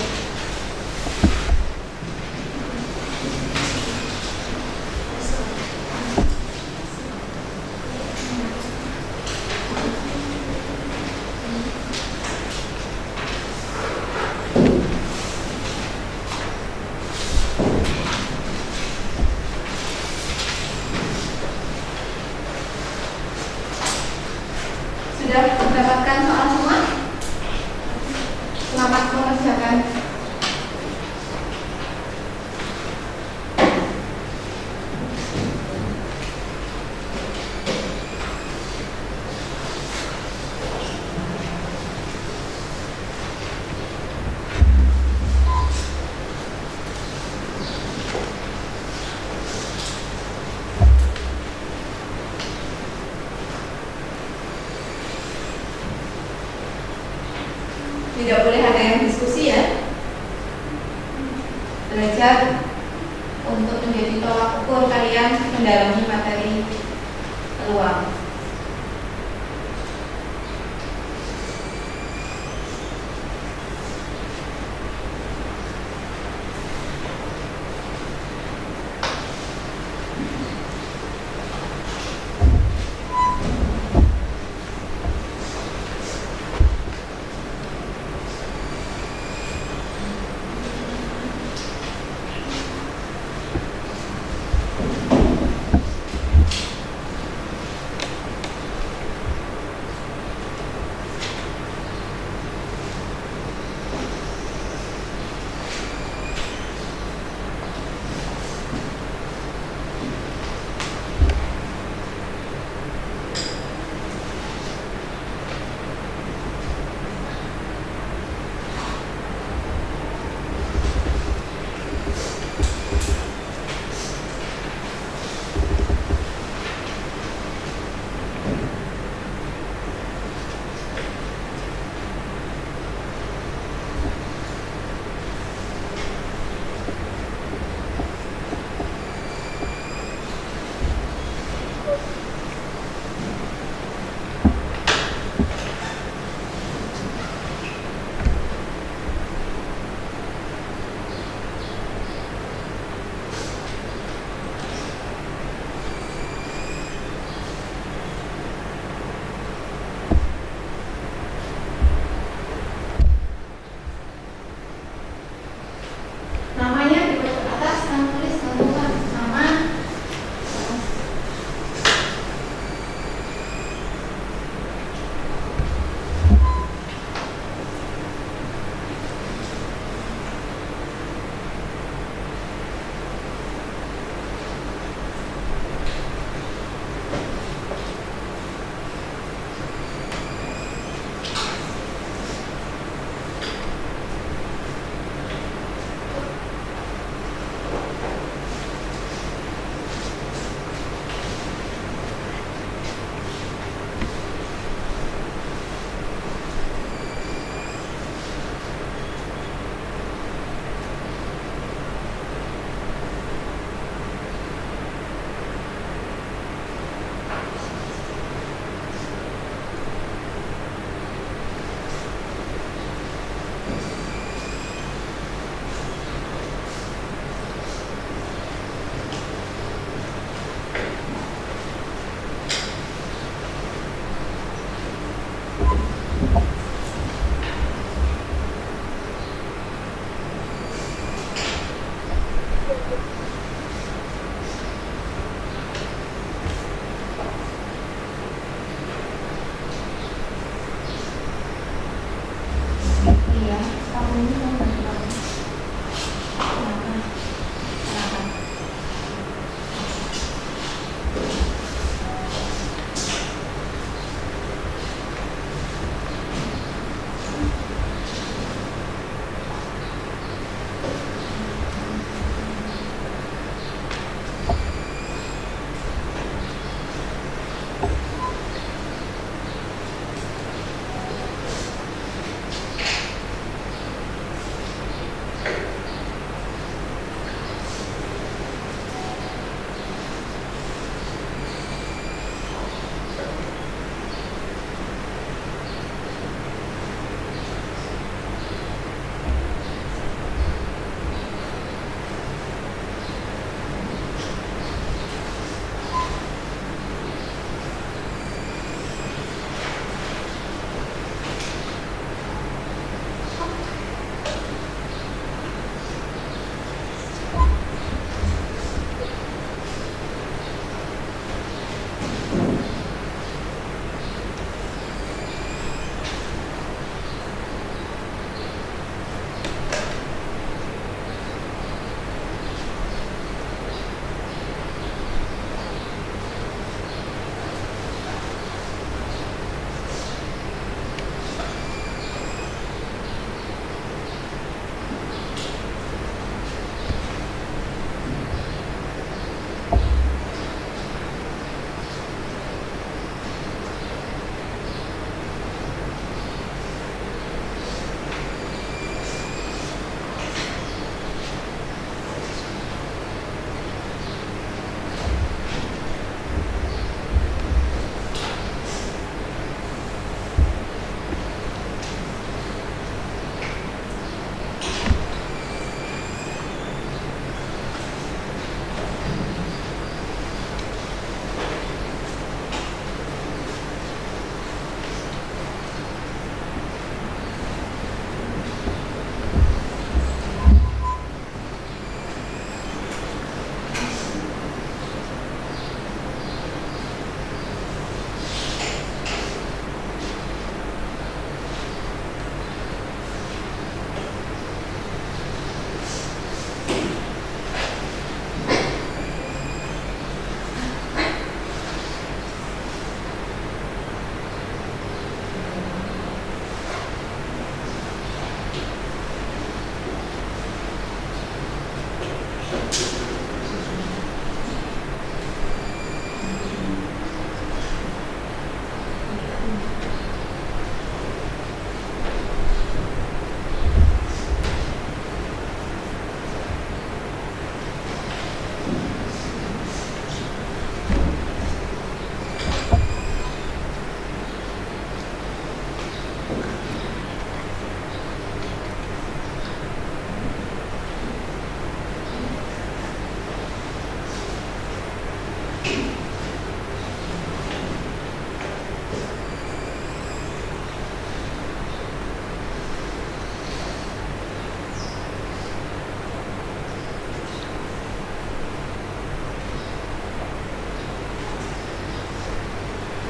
Sudah mendapatkan soal semua? Selamat mengerjakan. Tidak boleh ada yang diskusi ya. Belajar untuk menjadi tolak ukur kalian mendalami materi peluang.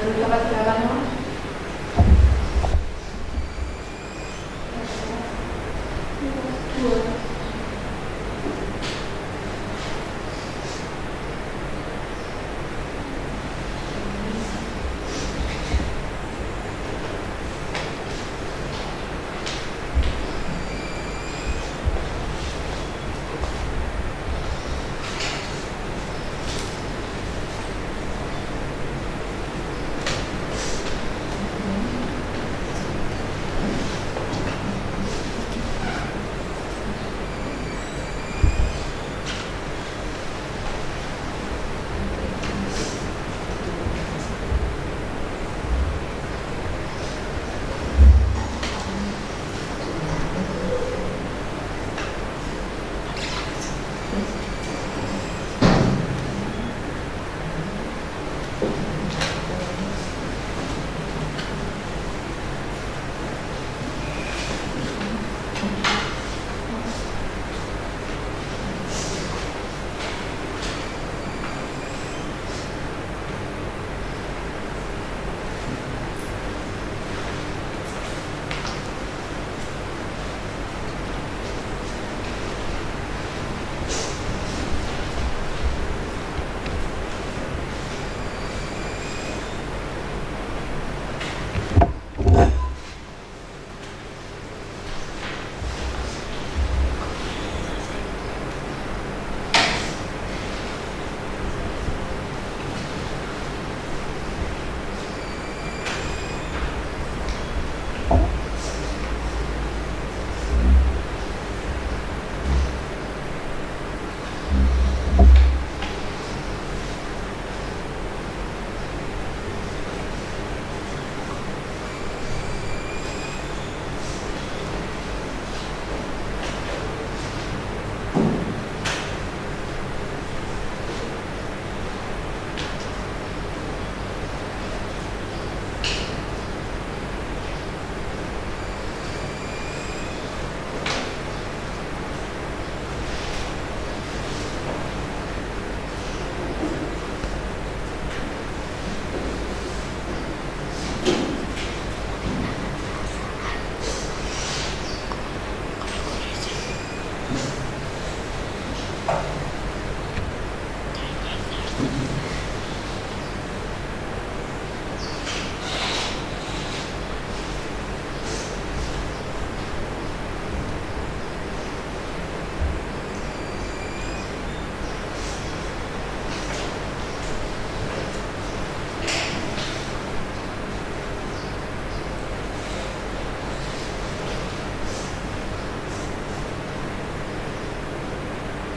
Dapat silakan Mas.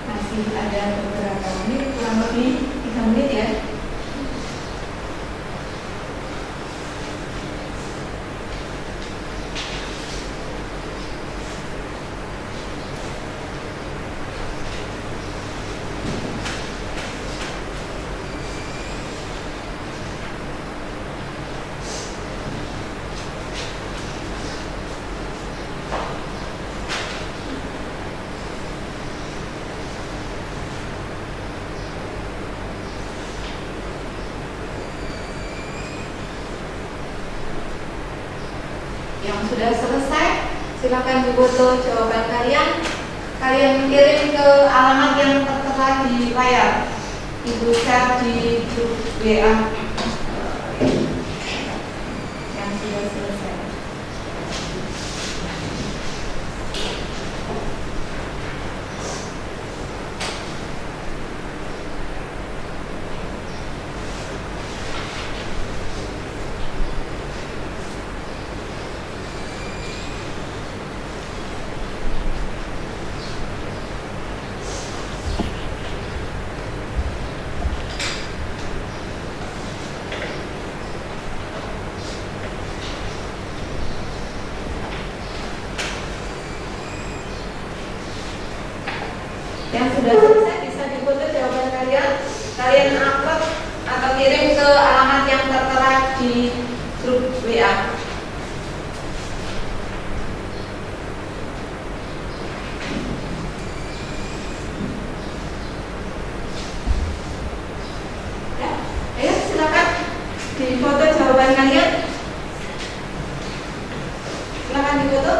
Masih ada beberapa menit, kurang lebih 3 menit ya. Yang sudah selesai, silakan difoto jawaban kalian. Kalian kirim ke alamat yang tertera di layar. Ibu share di grup WA yang sudah selesai. Yang sudah selesai bisa difoto jawaban kalian. Kalian upload atau kirim ke alamat yang tertera di grup WA. Ya, ayo silakan difoto jawaban. tulisan kalian? Silakan difoto.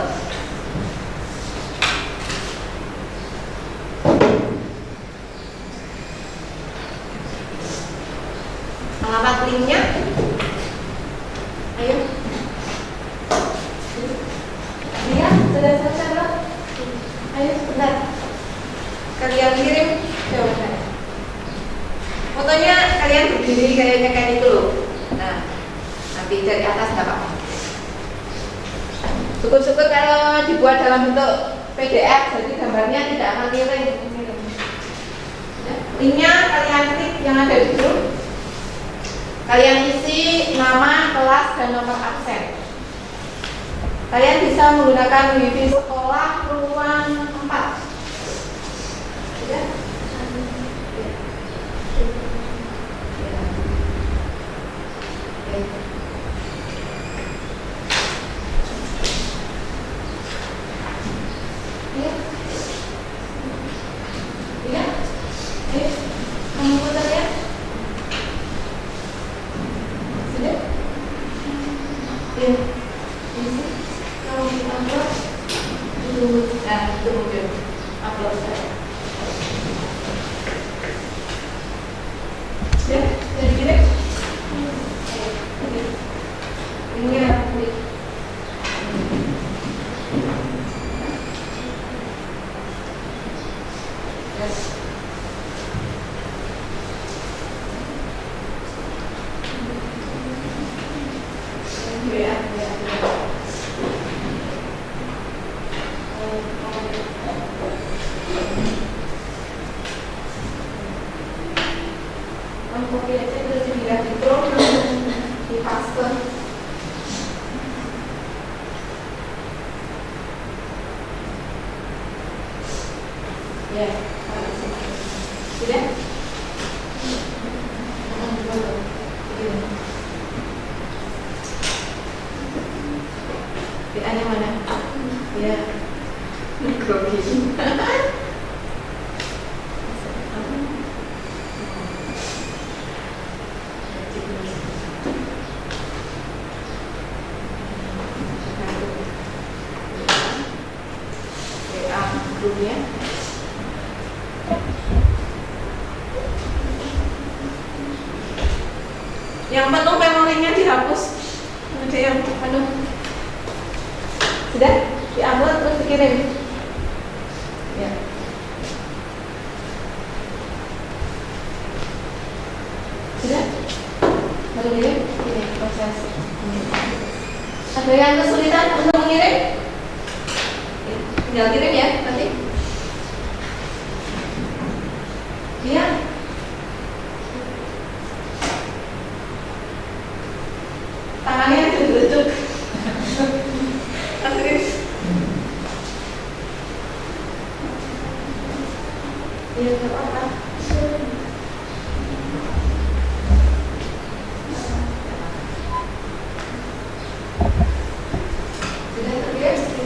Alamat linknya. Ayo. Dia sudah selesai belum? Ayo sebentar. Kalian kirim jawabannya. Fotonya kalian berdiri kayaknya kayak itu loh. Nah, nanti dari atas nggak apa-apa. Syukur-syukur kalau dibuat dalam bentuk PDF, jadi gambarnya tidak akan miring. Linknya kalian klik yang ada di grup. Kalian isi nama, kelas, dan nomor absen. Kalian bisa menggunakan wifi sekolah ruang 4. Ya? Kopi aja terus dilihat di Chrome, di paste. Ya, sudah. Kitanya mana? Ya, grogi. Yang penuh memorinya dihapus. Ada yang penuh. Sudah di-upload terus dikirim. Ya. Sudah? Baru kirim? Ini proses. Ada yang kesulitan untuk mengirim? Tinggal kirim ya nanti. Iya. Tangannya duduk. Asli. Iya, nggak apa-apa. Sudah terbiasa.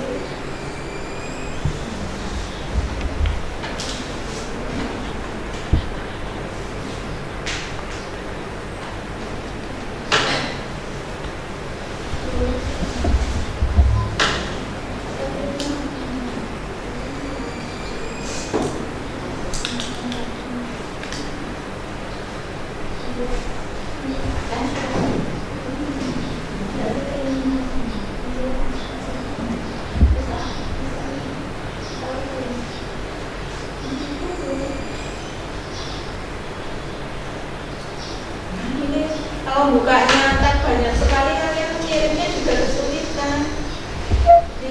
Kalau bukanya tab banyak sekali kalian mengirimnya juga kesulitan.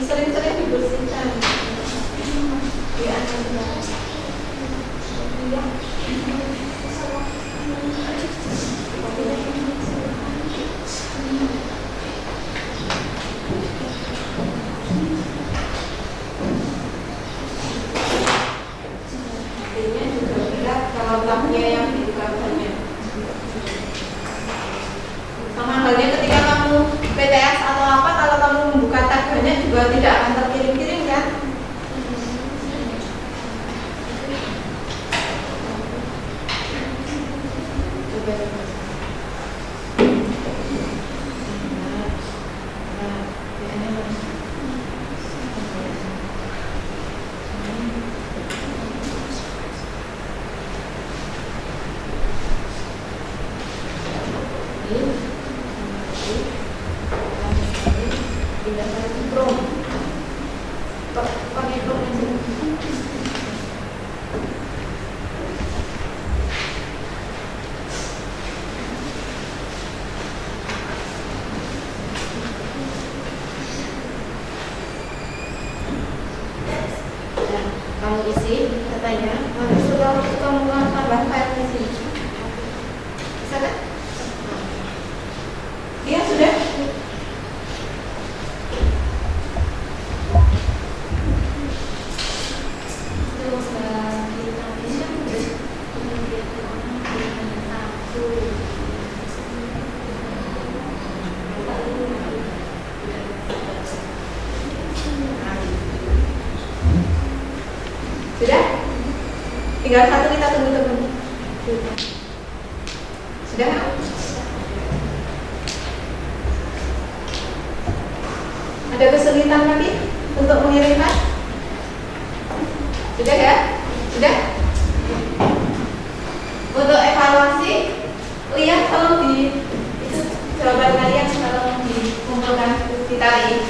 Sering-sering dibersihkan. Ya, artinya juga berat kalau tabnya yang dibuka banyak. Sama halnya ketika kamu PTS atau apa, kalau kamu membuka tab banyak juga tidak akan terkirim-kirim kan? Tinggal satu kita tunggu teman. Sudah? Ada kesulitan lagi untuk mengirimkan? Sudah ya? Sudah? Untuk evaluasi, lihat kalau di itu jawaban kalian kalau dikumpulkan ditari.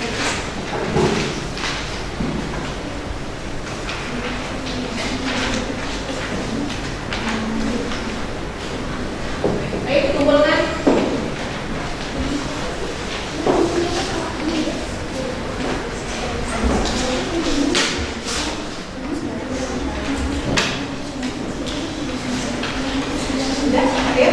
Ayo dikumpulkan. Sudah, ayo.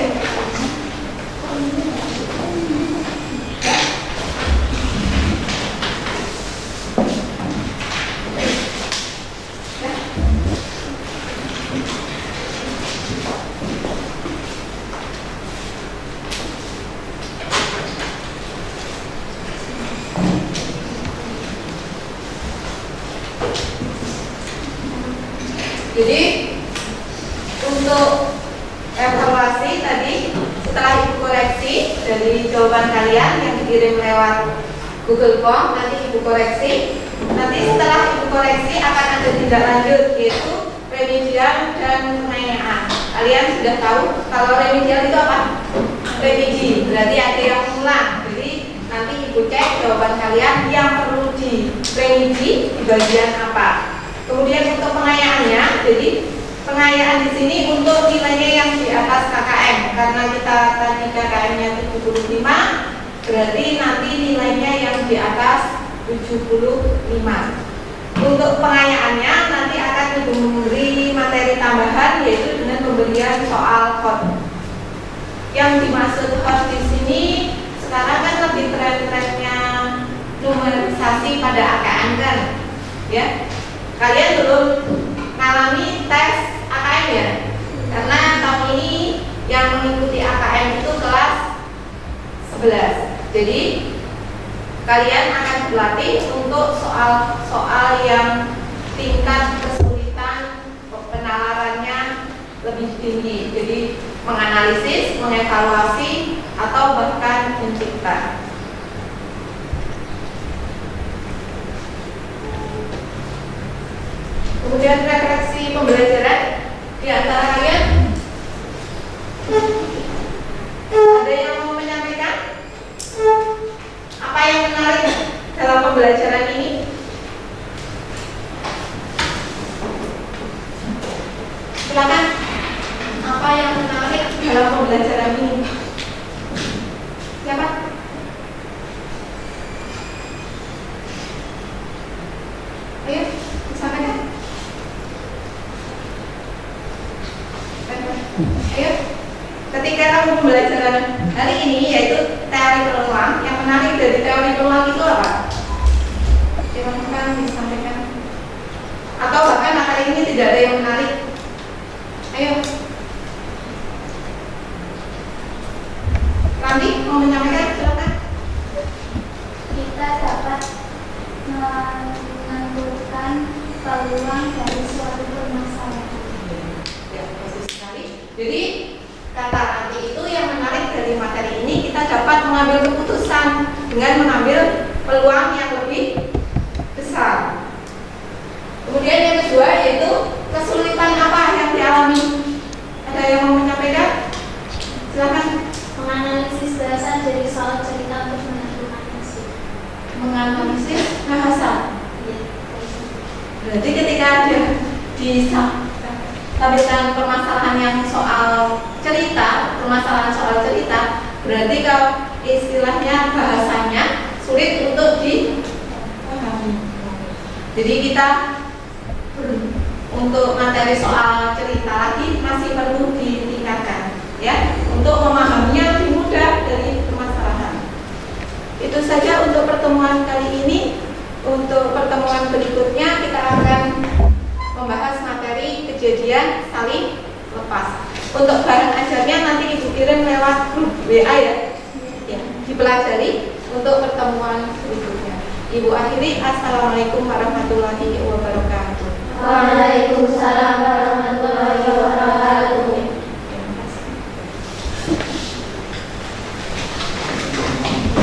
Jadi untuk evaluasi tadi setelah ibu koreksi dari jawaban kalian yang dikirim lewat Google Form, nanti ibu koreksi. Nanti setelah ibu koreksi akan ada tindak lanjut yaitu remedial dan pengayaan. Kalian sudah tahu kalau remedial itu apa? Remedi, berarti ada yang ulang. Jadi nanti ibu cek jawaban kalian yang perlu di remedi di bagian apa. Kemudian untuk pengayaannya, jadi pengayaan di sini untuk nilainya yang di atas KKM, karena kita tadi KKM-nya 75, berarti nanti nilainya yang di atas 75. Untuk pengayaannya nanti akan diberi materi tambahan yaitu dengan pemberian soal hot. Yang dimaksud hot di sini sekarang kan lebih tren-trennya numerisasi pada AKM kan, ya. Kalian belum mengalami tes AKM ya? Karena tahun ini yang mengikuti AKM itu kelas 11. Jadi kalian akan berlatih untuk soal-soal yang tingkat kesulitan penalarannya lebih tinggi. Jadi menganalisis, mengevaluasi, atau bahkan mencipta. Kemudian refleksi pembelajaran di antara kalian ada yang mau menyampaikan apa yang menarik dalam pembelajaran ini? Silakan. Apa yang menarik dalam pembelajaran ini? Siapa? Ayo, sampaikan. Ayo, ketika kamu pembelajaran hari ini yaitu teori peluang, yang menarik dari teori peluang itu apa? Silakan disampaikan. Atau bahkan kali ini tidak ada yang menarik. Ayo, Randi mau menyampaikan, silakan. Kita dapat menentukan peluang dari suatu permasalahan. Ya, bagus sekali. Jadi kata nanti itu yang menarik dari materi ini, kita dapat mengambil keputusan dengan mengambil peluang yang lebih besar. Kemudian yang kedua yaitu kesulitan apa yang dialami. Ada yang mau menyampaikan? Silakan. Menganalisis bahasa dari soal cerita untuk menentukan hasil. Menganalisis bahasa. Berarti ketika dia disampaikan permasalahan yang soal cerita, permasalahan soal cerita, berarti kalau istilahnya bahasanya sulit untuk dipahami. Jadi kita untuk materi soal cerita lagi masih perlu ditingkatkan, ya, untuk memahaminya lebih mudah dari permasalahan. Itu saja untuk pertemuan kali ini. Untuk pertemuan berikutnya kita akan membahas materi kejadian saling lepas. Untuk barang ajarnya nanti Ibu kirim lewat grup WA ya, dipelajari untuk pertemuan berikutnya. Ibu akhiri, assalamualaikum warahmatullahi wabarakatuh.